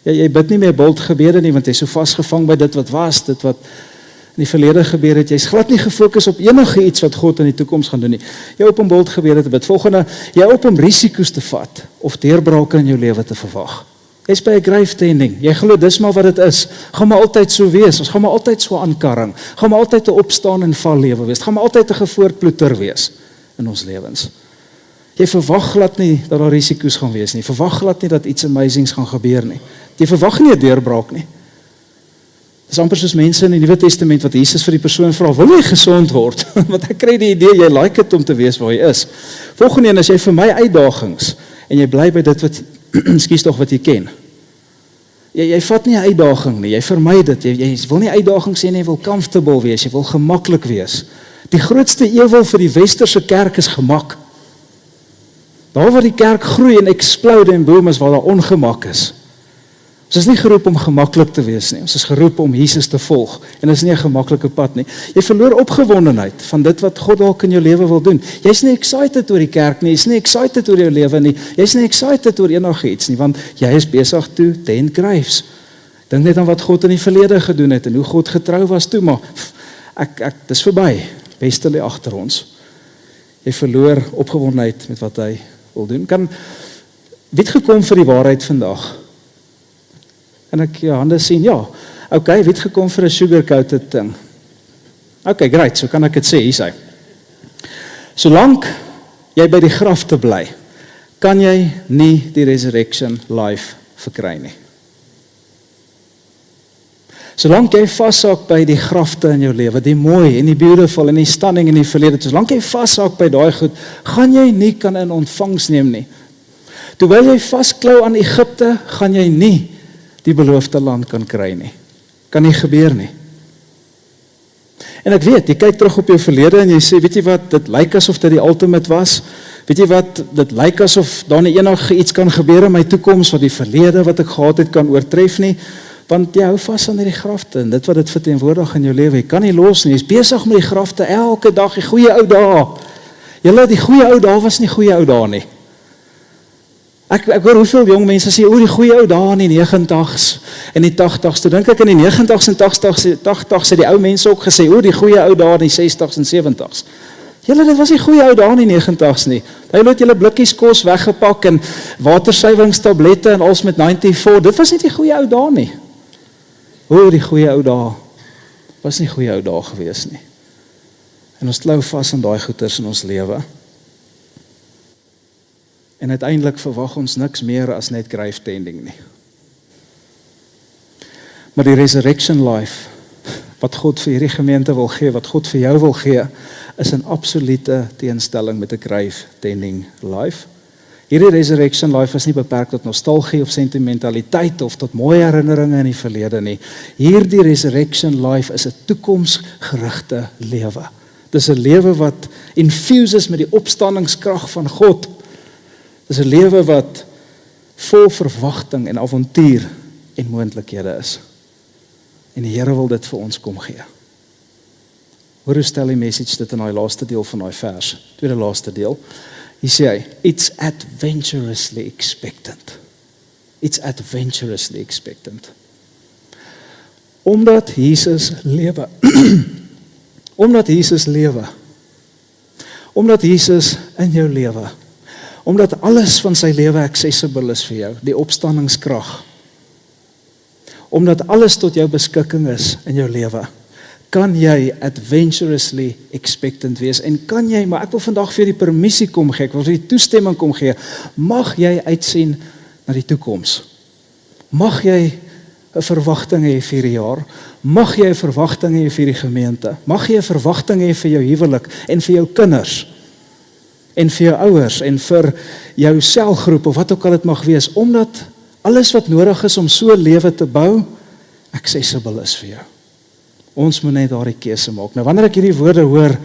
Jy bid nie meer bold gebede nie, want jy is so vasgevang by dit wat was, dit wat in die verlede gebeur het. Jy is glad nie gefokus op enige iets wat God in die toekoms gaan doen nie. Jy op om bold gebede te bid. Volgende, jy op om risiko's te vat, of deurbrake in jou lewe te verwag. Jy is by 'n grave tending. Jy glo dis maar wat dit is. Gaan maar altyd so wees. Ons gaan maar altyd so aankarring. Gaan maar altyd 'n opstaan en val lewe wees. Gaan maar altyd 'n gevoortploeter wees in ons lewens. Jy verwag glad nie dat daar risiko's gaan wees nie. Verwag glad nie dat iets amazings gaan gebeur nie. Jy verwag nie 'n deurbraak nie. Dis amper soos mense in die Nuwe Testament wat Jesus vir die persoon vra, wil jy gesond word? Want ek kry die idee, jy like dit om te weet waar jy is. Volgende een, as jy vir my uitdagings, en jy bly by dit wat, skies tog wat jy ken. Jy vat nie 'n uitdaging nie, jy vermy dit, jy wil nie uitdagings hê nie, jy wil comfortable wees, jy wil gemaklik wees. Die grootste ewel vir die westerse kerk is gemak. Daar waar die kerk groei en explode en boom is waar daar ongemak is. Ons is nie geroep om gemaklik te wees nie, ons is geroep om Jesus te volg, en dit is nie 'n gemaklike pad nie. Jy verloor opgewondenheid van dit wat God dalk in jou lewe wil doen. Jy's nie excited oor die kerk nie, jy's nie excited oor jou lewe nie, jy's nie excited oor enigiets nie, want jy is besig toe ten graves. Dink net aan wat God in die verlede gedoen het, en hoe God getrou was toe, maar dis verby, beste lê agter ons. Jy verloor opgewondenheid met wat hy wil doen. Wie het gekom vir die waarheid vandag? En ek jou hande sien, ja, okay, wie het gekom vir 'n sugar-coated ding? Okay, great, so kan ek dit sê, hier sê. Solank jy by die graf te bly, kan jy nie die resurrection life verkry nie. Solank jy vashaak by die grafte in jou lewe, die mooi en die beautiful en die stunning in die verlede, solank jy vashaak by daai goed, gaan jy nie kan in ontvangs neem nie. Terwyl jy vasklou aan Egipte, gaan jy nie die beloofde land kan kry nie. Kan nie gebeur nie. En ek weet, jy kyk terug op jou verlede en jy sê, weet jy wat, dit lyk asof dit die ultimate was. Weet jy wat, dit lyk asof daar nie enige iets kan gebeur in my toekoms wat die verlede wat ek gehad het kan oortref nie, want jy hou vas aan die grafte en dit wat dit verteenwoordig in jou lewe, jy kan nie los nie, jy is besig met die grafte elke dag, die goeie ou dae. Julle, die goeie ou dae was nie goeie ou dae nie. Ek hoor hoeveel jong mense sê, die goeie ou dae in die 90s en die 80s, toe dink ek in die 90s en 80s het die ou mense ook gesê, die goeie ou dae in die 60s en 70s. Julle, dit was nie goeie ou dae in die 90s nie. Hulle het julle blikkies kos weggepak en watersuiweringstablette en alles met 94, dit was nie die goeie ou dae nie. Die goeie ou dae was nie goeie ou dae gewees nie. En ons klou vas aan daai goeters in ons lewe. En uiteindelik verwag ons niks meer as net grave tending nie. Maar die resurrection life, wat God vir hierdie gemeente wil gee, wat God vir jou wil gee, is 'n absolute teenstelling met 'n grave tending life. Hierdie resurrection life is nie beperk tot nostalgie of sentimentaliteit of tot mooi herinneringe in die verlede nie. Hierdie resurrection life is 'n toekomsgerigte lewe. Dis 'n lewe wat infuses met die opstandingskrag van God. Dis 'n lewe wat vol verwagting en avontuur en moontlikhede is. En die Here wil dit vir ons kom gee. Hoor hoe stel die message dit in daai laaste deel van daai vers, tweede laaste deel. Hier sê hy, it's adventurously expectant. It's adventurously expectant. Omdat Jesus lewe. Omdat Jesus lewe. Omdat Jesus in jou lewe. Omdat alles van sy lewe accessible is vir jou, die opstandingskrag. Omdat alles tot jou beskikking is in jou lewe, kan jy adventurously expectant wees, en kan jy, maar ek wil vandag vir die permissie kom gee, ek wil vir die toestemming kom gee, mag jy uitsien na die toekoms. Mag jy 'n verwagting hê vir die jaar, mag jy 'n verwagting hê vir die gemeente, mag jy 'n verwagting hê vir jou huwelik, en vir jou kinders, en vir jou ouers, en vir jou selgroep, of wat ook al dit mag wees, omdat alles wat nodig is om so 'n lewe te bou, accessible is vir jou. Ons moet net daardie keuse maak. Nou wanneer ek hierdie woorde hoor,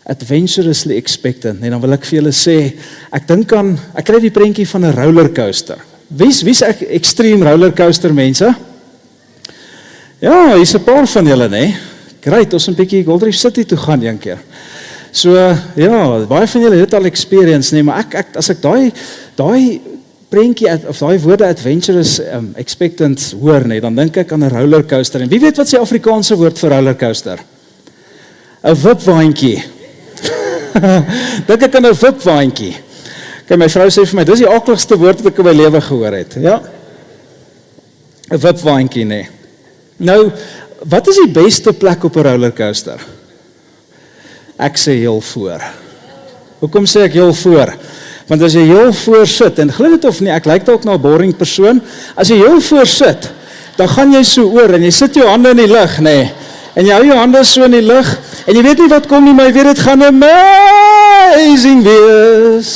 adventurously expectant, dan wil ek vir julle sê, ek kry die prentjie van 'n rollercoaster. Wie's ek extreme rollercoaster mense? Ja, hier's 'n paar van julle, né? Great, ons 'n bietjie Gold Reef City toe gaan een keer. So, ja, baie van julle het al experience, nee, maar as ek daai prentjie of daai woorde adventurous expectant hoor, nee, dan dink ek aan 'n rollercoaster. En wie weet wat is die Afrikaanse woord vir rollercoaster? 'n wipwaantjie. Dink ek aan 'n wipwaantjie. Kyk, my vrou sê vir my, dis die akligste woord wat ek in my lewe gehoor het. Ja. 'n wipwaantjie, nee. Nou, wat is die beste plek op 'n rollercoaster? Ek sê heel voor. Hoekom sê ek heel voor? Want as jy heel voor sit, en glo dit of nie, ek lyk dalk na 'n boring persoon, as jy heel voor sit, dan gaan jy so oor en jy sit jou hande in die lug, nê. En jy hou jou hande so in die lug en jy weet nie wat kom nie, maar jy weet dit gaan amazing wees.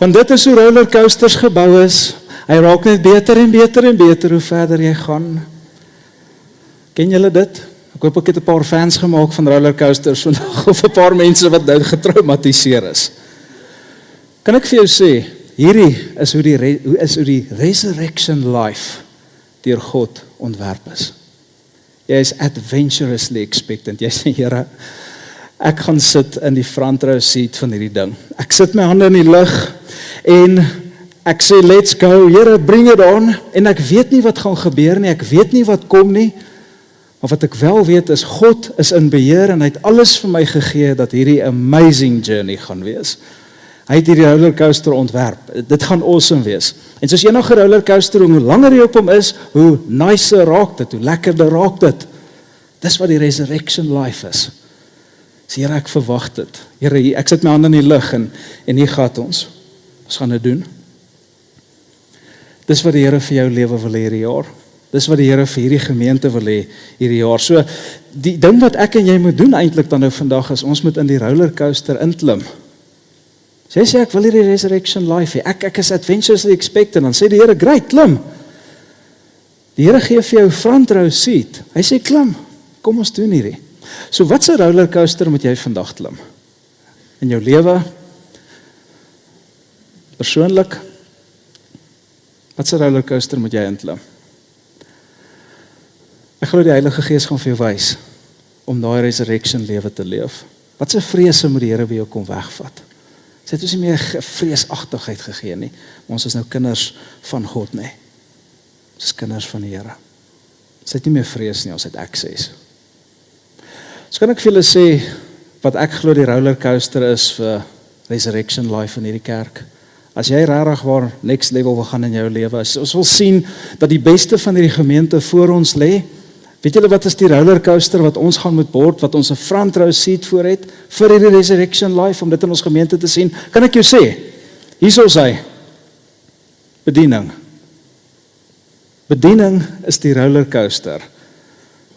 Want dit is hoe rollercoasters gebou is. Hy raak net beter en beter en beter hoe verder jy gaan. Ken julle dit? Ek hoop ek het 'n paar fans gemaak van rollercoasters vandag of 'n paar mense wat nou getraumatiseer is. Kan ek vir jou sê, hierdie is hoe die resurrection life deur God ontwerp is. Jy is adventurously expectant. Jy sê, Here, ek gaan sit in die front row seat van hierdie ding. Ek sit my hande in die lug en ek sê, let's go, Here, bring it on. En ek weet nie wat gaan gebeur nie, ek weet nie wat kom nie, maar wat ek wel weet is, God is in beheer en hy het alles vir my gegee dat hierdie amazing journey gaan wees. Hy het hierdie rollercoaster ontwerp. Dit gaan awesome wees. En soos enige rollercoaster, hoe langer jy op hom is, hoe nicer raak dit, hoe lekkerder raak dit. Dis wat die resurrection life is. So, Here, ek verwag dit. Here, ek sit my hande in die lug en hier gaan ons. Ons gaan dit doen. Dis wat die Here vir jou lewe wil hê hierdie jaar. Dis wat die Here vir hierdie gemeente wil hê hierdie jaar. So, die ding wat ek en jy moet doen eintlik dan nou vandag is, ons moet in die rollercoaster inklim. So jy sê, ek wil hierdie resurrection life hê. Ek is adventurously expectant. Dan sê die Here, great, klim. Die Here gee vir jou front row seat. Hy sê, klim, kom ons doen hierdie. So wat se rollercoaster moet jy vandag klim? In jou lewe? Persoonlik? Wat se rollercoaster moet jy inklim? Ek glo die Heilige Gees gaan vir jou wys om daai resurrection lewe te leef. Wat se vrese moet die Here by jou kom wegvat? Sy het ons nie meer vreesagtigheid gegee nie. Ons is nou kinders van God, nie. Ons is kinders van die Here. Sy het nie meer vrees nie, ons het access. So kan ek vir julle sê, wat ek glo die rollercoaster is vir resurrection life in hierdie kerk. As jy regtig waar next level wil gaan in jou lewe, ons wil sien dat die beste van hierdie gemeente voor ons lê. Weet julle wat is die rollercoaster wat ons gaan moet board, wat ons 'n front row seat voor het, vir hierdie resurrection life, om dit in ons gemeente te sien? Kan ek jou sê, hier is hy, bediening. Bediening is die rollercoaster,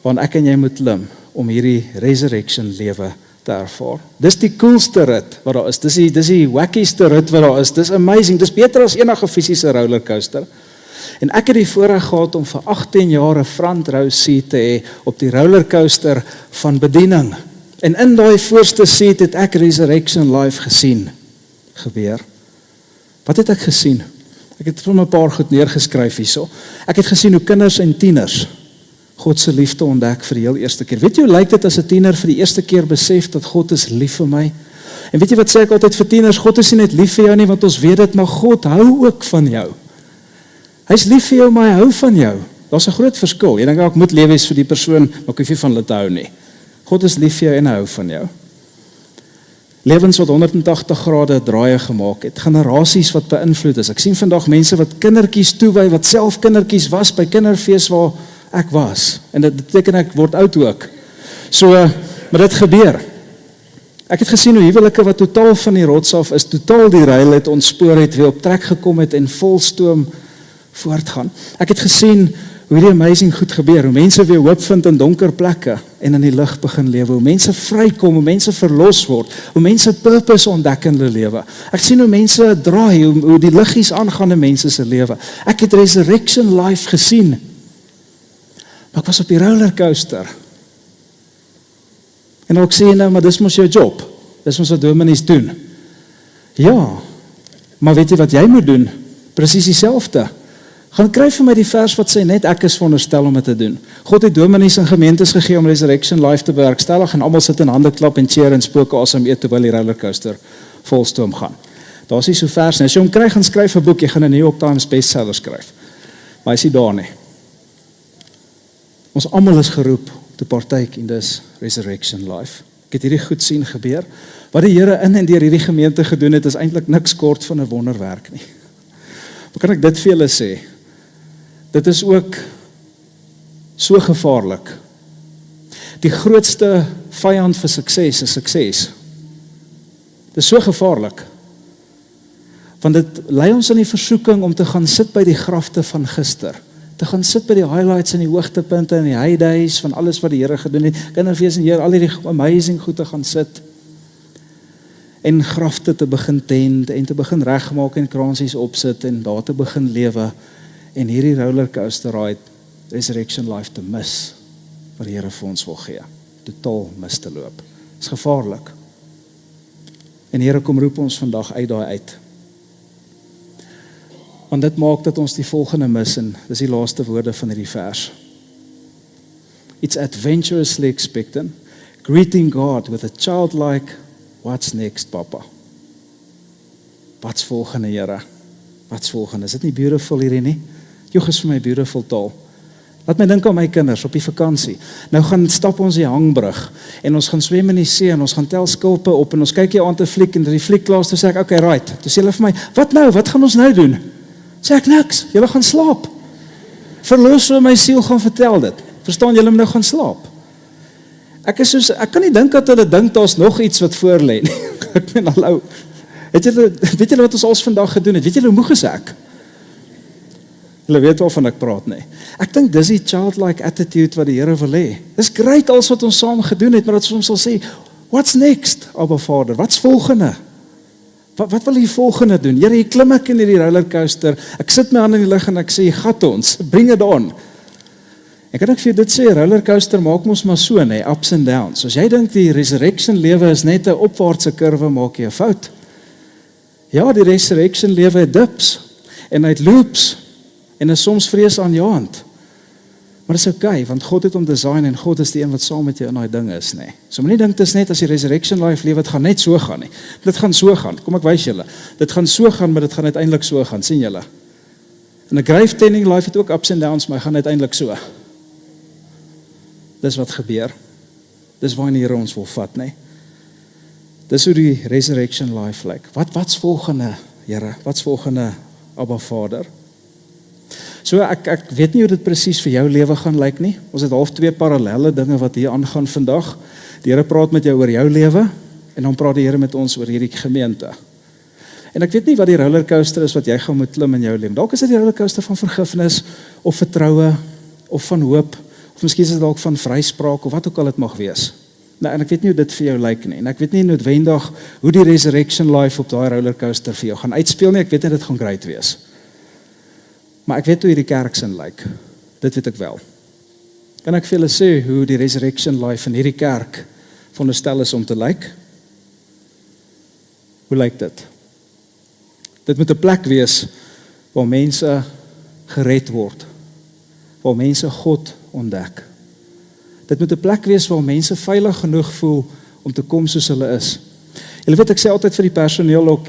waarin ek en jy moet klim, om hierdie resurrection lewe te ervaar. Dis die coolste rit wat daar is, dis die wackieste rit wat daar is, dis amazing, dis beter as enige fisiese rollercoaster. En ek het die voorreg gehad om vir 18 jaar 'n front row seat te hê op die rollercoaster van bediening. En in daai voorste seat het ek resurrection life gesien gebeur. Wat het ek gesien? Ek het van 'n paar goed neergeskryf hierso. Ek het gesien hoe kinders en tieners God se liefde ontdek vir die heel eerste keer. Weet jy hoe lyk dit as 'n tiener vir die eerste keer besef dat God is lief vir my? En weet jy wat sê ek altyd vir tieners? God is nie net lief vir jou nie, want ons weet dit, maar God hou ook van jou. Hy's lief vir jou, maar hy hou van jou. Daar's 'n groot verskil. Jy dink ek moet lief wees vir die persoon, maar ek hoef nie van hulle te hou nie. God is lief vir jou en hy hou van jou. Lewens wat 180 grade draaie gemaak het, generasies wat beïnvloed is. Ek sien vandag mense wat kindertjies toewy, wat self kindertjies was by kinderfees waar ek was. En dit beteken ek word oud ook. So, maar dit gebeur. Ek het gesien hoe huwelike wat totaal van die rots af is, totaal die ruil het ontspoor het, weer op trek gekom het en vol stoom voortgaan. Ek het gesien hoe die amazing goed gebeur, hoe mense weer hoop vind in donker plekke en in die lig begin lewe, hoe mense vrykom, hoe mense verlos word, hoe mense purpose ontdek in hulle lewe. Ek sien hoe mense draai, hoe die liggies aangaan in mense se lewe. Ek het resurrection life gesien. Maar ek was op die rollercoaster. En ook sê jy nou, maar dis mos jou job. Dis mos wat dominees doen. Ja, maar weet jy wat jy moet doen? Presies dieselfde. Gaan kry vir my die vers wat sê net ek is veronderstel om dit te doen. God het dominees en gemeentes gegee om resurrection life te bewerkstellig en almal sit in hande klap en cheer en spooke asem eet terwyl die rollercoaster volstoom gaan. Daar's nie so vers nie. As jy hom kry, gaan skryf 'n boek, jy gaan 'n New York Times bestseller skryf. Maar hy sê daar nie. Ons almal is geroep te partake in this resurrection life. Ek het hierdie goed sien gebeur. Wat die Here in en deur hierdie gemeente gedoen het, is eintlik niks kort van 'n wonderwerk nie. Hoe kan ek dit vir julle sê? Dit is ook so gevaarlik. Die grootste vyand vir sukses is sukses. Dit is so gevaarlik. Want dit lei ons in die versoeking om te gaan sit by die grafte van gister. te gaan sit by die highlights en die hoogtepunte en die heydays van alles wat die Here gedoen het, kinderfees en Here, al die amazing goed te gaan sit, en grafte te begin tent, en te begin regmaak en kransies opsit, en daar te begin lewe, en hierdie rollercoaster ride, resurrection life te mis, wat die Here vir ons wil gee, totaal mis te loop. Is gevaarlik. En Here, kom roep ons vandag uit daai uit. Want dit maak dat ons die volgende mis, en dis die laaste woorde van hierdie vers. It's adventurously expectant, greeting God with a childlike, what's next, Papa? Wat's volgende, Here? Wat's volgende? Is dit nie beautiful hierdie nie? Joeg is vir my beautiful taal. Laat my dink aan my kinders op die vakansie. Nou gaan stap ons die hangbrug, en ons gaan swem in die see, en ons gaan tel skulpe op, en ons kyk hier aan te fliek, en die fliek klaar, toe sê ek, okay, right. Toe sê hulle vir my, wat nou? Wat gaan ons nou doen? Sê ek niks, julle gaan slaap. Verloos so my siel gaan vertel dit. Verstaan, julle moet nou gaan slaap. Ek kan nie dink dat hulle dink daar's nog iets wat voor lê nie. Ek meen, hallo. Weet julle wat ons als vandag gedoen het? Weet julle hoe moeg is ek? Julle weet waarvan ek praat, nie. Ek dink dis die childlike attitude wat die Here wil hê. Dis great alles wat ons saam gedoen het, maar dat ons sal sê, what's next, Abba Vader? Wat's volgende? Wat wil jy volgende doen? Here, hier klim ek in die rollercoaster, ek sit my hand in die lug en ek sê, gat ons, bring it on. En kan ek vir dit sê, rollercoaster maak ons maar so, nee, ups and downs. As jy dink die resurrection lewe is net 'n opwaartse kurwe, maak jy 'n fout. Ja, die resurrection lewe het dips, en hy het loops, en is soms vreesaanjaend. Maar dis okay, want God het hom design, en God is die een wat saam met jou in daai ding is, nee. So moet nie dink, dit is net as die resurrection life lewe, dit gaan net so gaan, nie. Dit gaan so gaan, kom ek wys julle. Dit gaan so gaan, maar dit gaan uiteindelik so gaan, sien julle. En 'n grave tending life het ook ups and downs, maar hy gaan uiteindelik so. Dis wat gebeur. Dis waarheen die Here ons wil vat, nee. Dis hoe die resurrection life lyk. Wat's volgende, Here? Wat's volgende, Abba Vader? So ek weet nie hoe dit presies vir jou lewe gaan lyk nie. Ons het half twee parallelle dinge wat hier aangaan vandag. Die Here praat met jou oor jou lewe, en dan praat die Here met ons oor hierdie gemeente. En ek weet nie wat die rollercoaster is wat jy gaan moet klim in jou lewe. Dalk is dit die rollercoaster van vergifnis, of vertroue, of van hoop, of miskien is dit dalk van vryspraak, of wat ook al dit mag wees. Nou, en ek weet nie hoe dit vir jou lyk nie, en ek weet nie noodwendig hoe die resurrection life op daai rollercoaster vir jou gaan uitspeel nie, ek weet nie, dit gaan great wees. Maar ek weet hoe hierdie kerksin lyk, dit weet ek wel. Kan ek vir julle sê hoe die resurrection life in hierdie kerk veronderstel is om te lyk? Hoe lyk dit? Dit moet 'n plek wees waar mense gered word, waar mense God ontdek. Dit moet 'n plek wees waar mense veilig genoeg voel om te kom soos hulle is. Julle weet, ek sê altyd vir die personeel ook,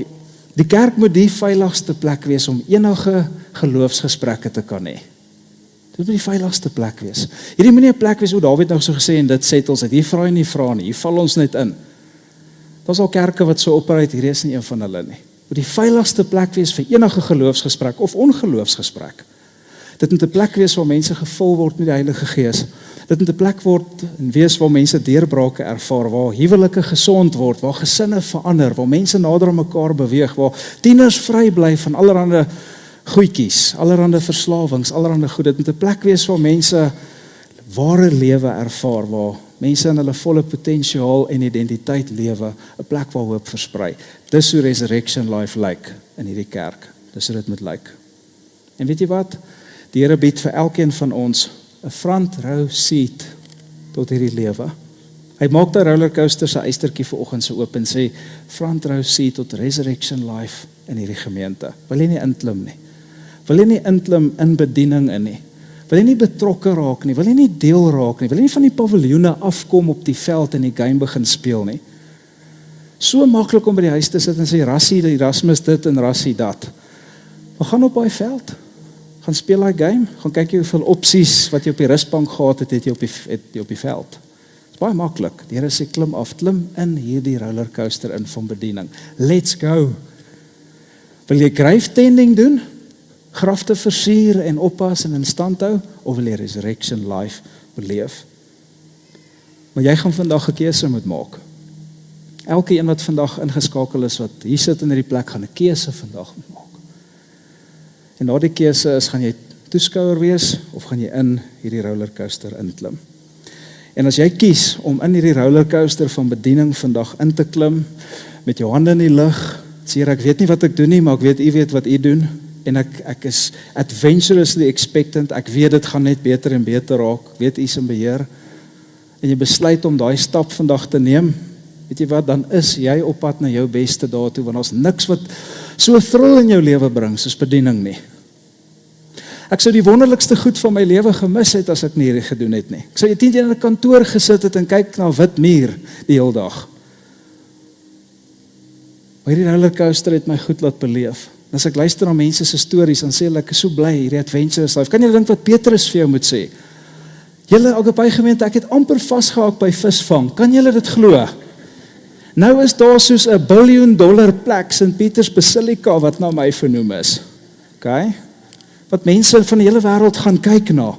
die kerk moet die veiligste plek wees om enige geloofsgesprekke te kan hê. Dit moet die veiligste plek wees. Hierdie moet nie 'n plek wees, hoe David nou so gesê, en dit settles uit, hier vra jy nie vra nie, hier val ons net in. Daar's al kerke wat so operate, hier is nie een van hulle nie. Moet die veiligste plek wees vir enige geloofsgesprek of ongeloofsgesprek. Dit moet 'n plek wees waar mense gevul word met die Heilige Gees. Dit moet 'n plek word en wees waar mense deurbrake ervaar, waar huwelike gesond word, waar gesinne verander, waar mense nader aan mekaar beweeg, waar tieners vry bly van allerlei goedjies, allerlei verslawings, allerlei goed. Dit moet 'n plek wees waar mense ware lewe ervaar, waar mense in hulle volle potensiaal en identiteit lewe, 'n plek waar hoop versprei. Dis hoe resurrection life lyk in hierdie kerk. Dis hoe dit moet lyk. En weet jy wat? Die Here bied vir elkeen van ons 'n front row seat tot hierdie lewe. Hy maak die rollercoaster se eystertjie vanoggend so oop en sê front row seat tot resurrection life in hierdie gemeente. Wil jy nie inklim nie? Wil jy nie inklim in bediening in nie? Wil jy nie betrokke raak nie? Wil jy nie deel raak nie? Wil jy nie van die paviljoene afkom op die veld en die game begin speel nie? So maklik om by die huis te sit en sê Rassie, Erasmus dit en Rassie dat. Maar gaan op daai veld. Gaan speel daai game, gaan kyk jy hoeveel opsies wat jy op die rusbank gehad het, het jy op die veld. Dit is baie maklik. Die Here sê klim af, klim in hierdie rollercoaster in van bediening. Let's go. Wil jy grave tending doen? Grafte versier en oppas en in stand hou, of wil jy resurrection life beleef? Maar jy gaan vandag 'n keuse moet maak. Elke een wat vandag ingeskakel is, wat hier sit in hierdie plek, gaan 'n keuse vandag moet maak. En daardie keuse is, gaan jy toeskouer wees of gaan jy in hierdie rollercoaster inklim? En as jy kies om in hierdie rollercoaster van bediening vandag in te klim, met jou hande in die lug, sê ek weet nie wat ek doen nie, maar ek weet u weet wat u doen, en ek is adventurously expectant, ek weet dit gaan net beter en beter raak, weet u is in beheer, en jy besluit om daai stap vandag te neem, weet jy wat, dan is jy op pad na jou beste dae toe, want ons niks wat so thrill in jou lewe bring, soos bediening nie. Ek sou die wonderlikste goed van my lewe gemis het, as ek nie hierdie gedoen het nie. Ek sou net in 'n kantoor gesit het, en kyk na wit muur, die hele dag. Maar hierdie rollercoaster het my goed laat beleef. En as ek luister na mense se stories, dan sê hulle, ek is so bly, hierdie adventures life. Kan jy dink wat Petrus vir jou moet sê? Julle Agape gemeente, ek het amper vasgehaak by visvang. Kan julle dit glo? Nou is daar soos $1 biljoen plek, St. Peter's Basilica, wat na my vernoem is. Okay? Wat mense van die hele wêreld gaan kyk na.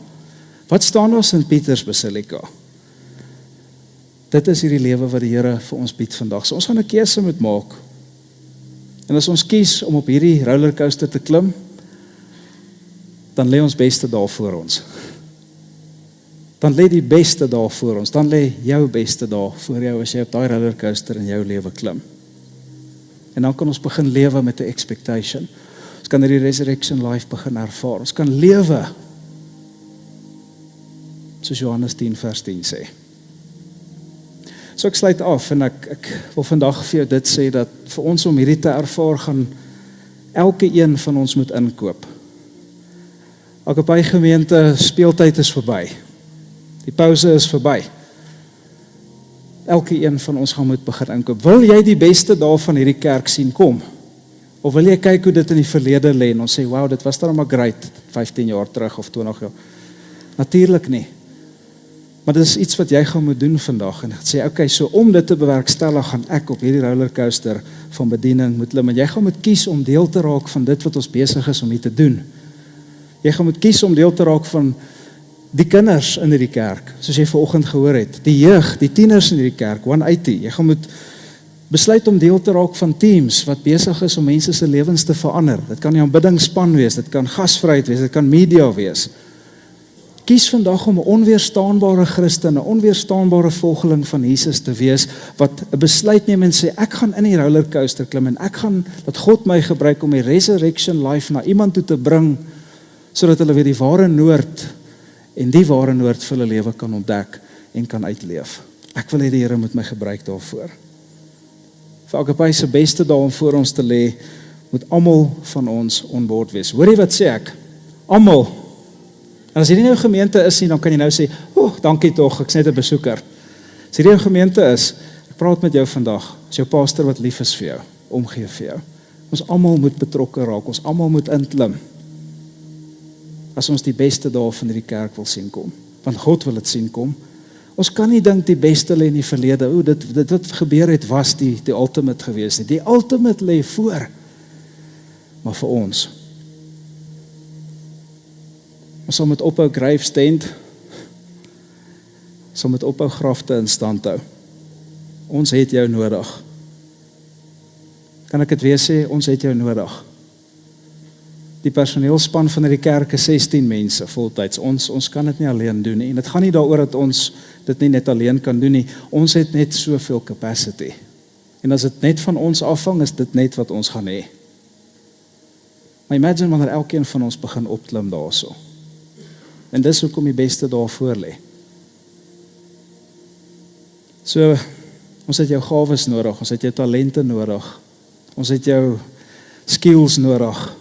Wat staan daar St. Peter's Basilica? Dit is hierdie lewe wat die Here vir ons bied vandag. So ons gaan 'n keuse moet maak. En as ons kies om op hierdie rollercoaster te klim, dan lê ons beste dae voor ons. Dan lê die beste dae voor ons. Dan lê jou beste dae voor jou as jy op daai rollercoaster in jou lewe klim. En dan kan ons begin lewe met 'n expectation. Ons kan hierdie resurrection life begin ervaar. Ons kan lewe soos Johannes 10 vers 10 sê. So ek sluit af en ek wil vandag vir jou dit sê, dat vir ons om hierdie te ervaar, gaan elke een van ons moet inkoop. Agape gemeente, speeltyd is verby. Die pause is verby. Elke een van ons gaan moet begin inkoop. Wil jy die beste dae van hierdie kerk sien kom? Of wil jy kyk hoe dit in die verlede lê en ons sê, wow, dit was dan maar great, 15 jaar terug of 20 jaar. Natuurlik nie. Maar dit is iets wat jy gaan moet doen vandag. En ek sê, okay, so om dit te bewerkstellig, gaan ek op hierdie rollercoaster van bediening moet klim. En jy gaan moet kies om deel te raak van dit wat ons besig is om hier te doen. Jy gaan moet kies om deel te raak van die kinders in hierdie kerk, soos jy vanoggend gehoor het, die jeug, die tieners in hierdie kerk, 180. Jy gaan moet besluit om deel te raak van teams wat besig is om mense se lewens te verander. Dit kan 'n aanbiddingsspan wees, dit kan gasvryheid wees, dit kan media wees. Kies vandag om 'n onweerstaanbare Christen, 'n onweerstaanbare volgeling van Jesus te wees, wat 'n besluit neem en sê, ek gaan in die rollercoaster klim en ek gaan dat God my gebruik om die resurrection life na iemand toe te bring, sodat hulle weer die ware noord en die ware noord vir hulle lewe kan ontdek en kan uitleef. Ek wil hê die Here moet my gebruik daarvoor. Vir Agape se beste dae om voor ons te lê, moet almal van ons onboord wees. Hoor jy wat sê ek? Almal. En as hierdie nie jou gemeente is nie, dan kan jy nou sê, dankie tog, ek's net 'n besoeker. As hierdie jou gemeente is, ek praat met jou vandag, as jou pastor wat lief is vir jou, omgee vir jou. Ons almal moet betrokke raak, ons almal moet inklim. As ons die beste dae van hierdie kerk wil sien kom, want God wil dit sien kom. Ons kan nie dink die beste lê in die verlede, dit wat gebeur het was die ultimate gewees nie. Die ultimate lê voor, maar vir ons sal met ophou gravestent, sal met ophou grafte in stand hou. Ons het jou nodig. Kan ek dit weer sê, ons het jou nodig. Die personeelspan van die kerk is 16 mense, voltyds. Ons kan dit nie alleen doen nie. En dit gaan nie daaroor dat ons dit nie net alleen kan doen nie. Ons het net soveel capacity. En as dit net van ons afhang, is dit net wat ons gaan hê. Maar imagine wanneer elkeen van ons begin opklim daarso. En dis hoekom die beste daar voor lê. So, ons het jou gawes nodig, ons het jou talente nodig, ons het jou skills nodig,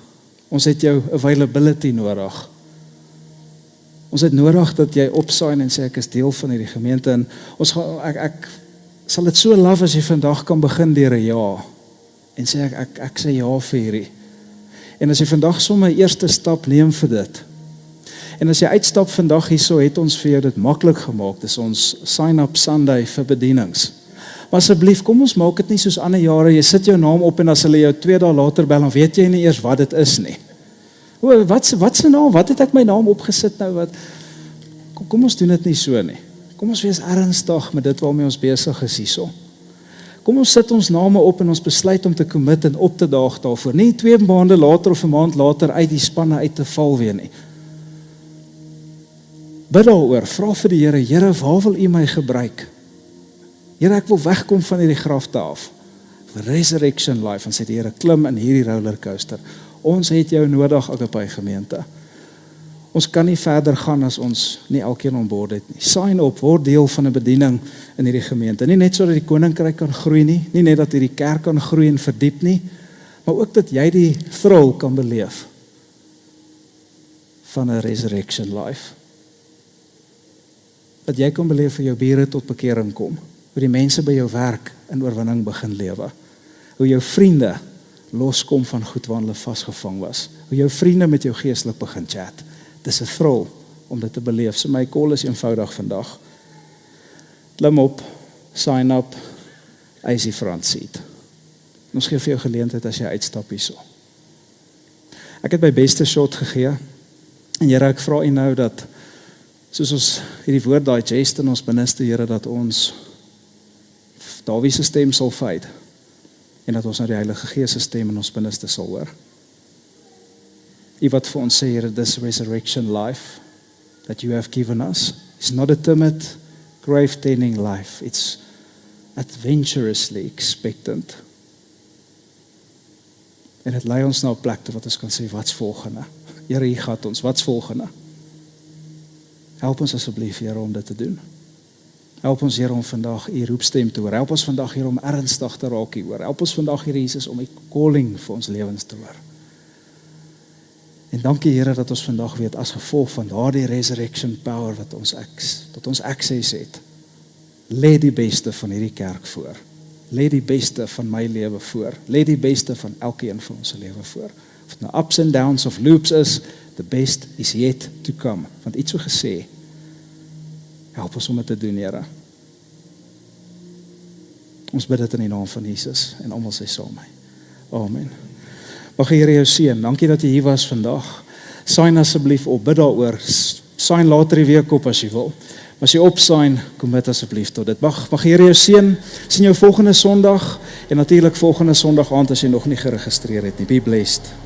ons het jou availability nodig. Ons het nodig dat jy opsign en sê ek is deel van hierdie gemeente en ek sal dit so love as jy vandag kan begin deur 'n ja en sê ek sê ja vir hierdie. En as jy vandag sommer 'n eerste stap neem vir dit. En as jy uitstap vandag hierso, het ons vir jou dit maklik gemaak. Dis ons sign up Sunday vir bedienings. Maar asseblief, kom ons maak dit nie soos ander jare, jy sit jou naam op en as hulle jou 2 dae later bel, dan weet jy nie eers wat dit is nie. Wat se naam? Wat het ek my naam opgesit nou? Kom ons doen dit nie so nie. Kom ons wees ernstig met dit waarmee ons besig is hierso. Kom ons sit ons name op en ons besluit om te commit en op te daag daarvoor. Nie 2 maande later of 'n maand later uit die spanne uit te val weer nie. Bid daaroor, vra vir die Here, Here, waar wil U my gebruik? Here, ek wil wegkom van hierdie grafte af. Resurrection life, en sê die Here, klim in hierdie rollercoaster. Ons het jou nodig, Agape gemeente. Ons kan nie verder gaan as ons nie elkeen aan boord het nie. Sign op, word deel van 'n bediening in hierdie gemeente. Nie net sodat die koninkryk kan groei nie net dat hierdie kerk kan groei en verdiep nie, maar ook dat jy die thrill kan beleef van 'n resurrection life. Dat jy kan beleef hoe jou bure tot bekering kom, hoe die mense by jou werk in oorwinning begin lewe, hoe jou vriende loskom van goed waar hulle vasgevang was, hoe jou vriende met jou geestelik begin chat. Dis 'n thrill om dit te beleef. So my call is eenvoudig vandag. Klim op, sign up, eis die front seat. Ons gee vir jou geleentheid as jy uitstap hierso. Ek het my beste shot gegee, en Here, ek vra U nou dat, soos ons hierdie woord digest in ons binneste, Here, dat ons Dawie se stem sal fade, en dat ons na die Heilige Gees se stem in ons binneste sal hoor. U wat vir ons sê, Here, this resurrection life that you have given us is not a timid, grave-tending life. It's adventurously expectant. En dit lei ons na 'n plek wat ons kan sê, wat's volgende? Here, hier gaan ons, wat's volgende? Help ons asseblief, Here, om dit te doen. Help ons, Here, om vandag U roepstem te hoor. Help ons vandag, Here, om ernstig te raak hieroor. Help ons vandag, Here Jesus, om U calling vir ons lewens te hoor. En dankie, Here, dat ons vandag weet, as gevolg van daardie resurrection power wat ons access het, lê die beste van hierdie kerk voor. Lê die beste van my lewe voor. Lê die beste van elkeen van ons lewe voor. Of het nou ups and downs of loops is, the best is yet to come. Want iets so gesê, help ons om dit te doen, Here. Ons bid dit in die naam van Jesus, en almal sê saam met my. Amen. Mag die Here jou seën. Dankie dat jy hier was vandag. Sign asseblief op, bid daaroor. Sign later die week op as jy wil. As jy opsign, kom bid asseblief tot dit. Mag die Here jou seën. Sien jou volgende Sondag, en natuurlik volgende Sondag aand as jy nog nie geregistreer het nie. Be blessed.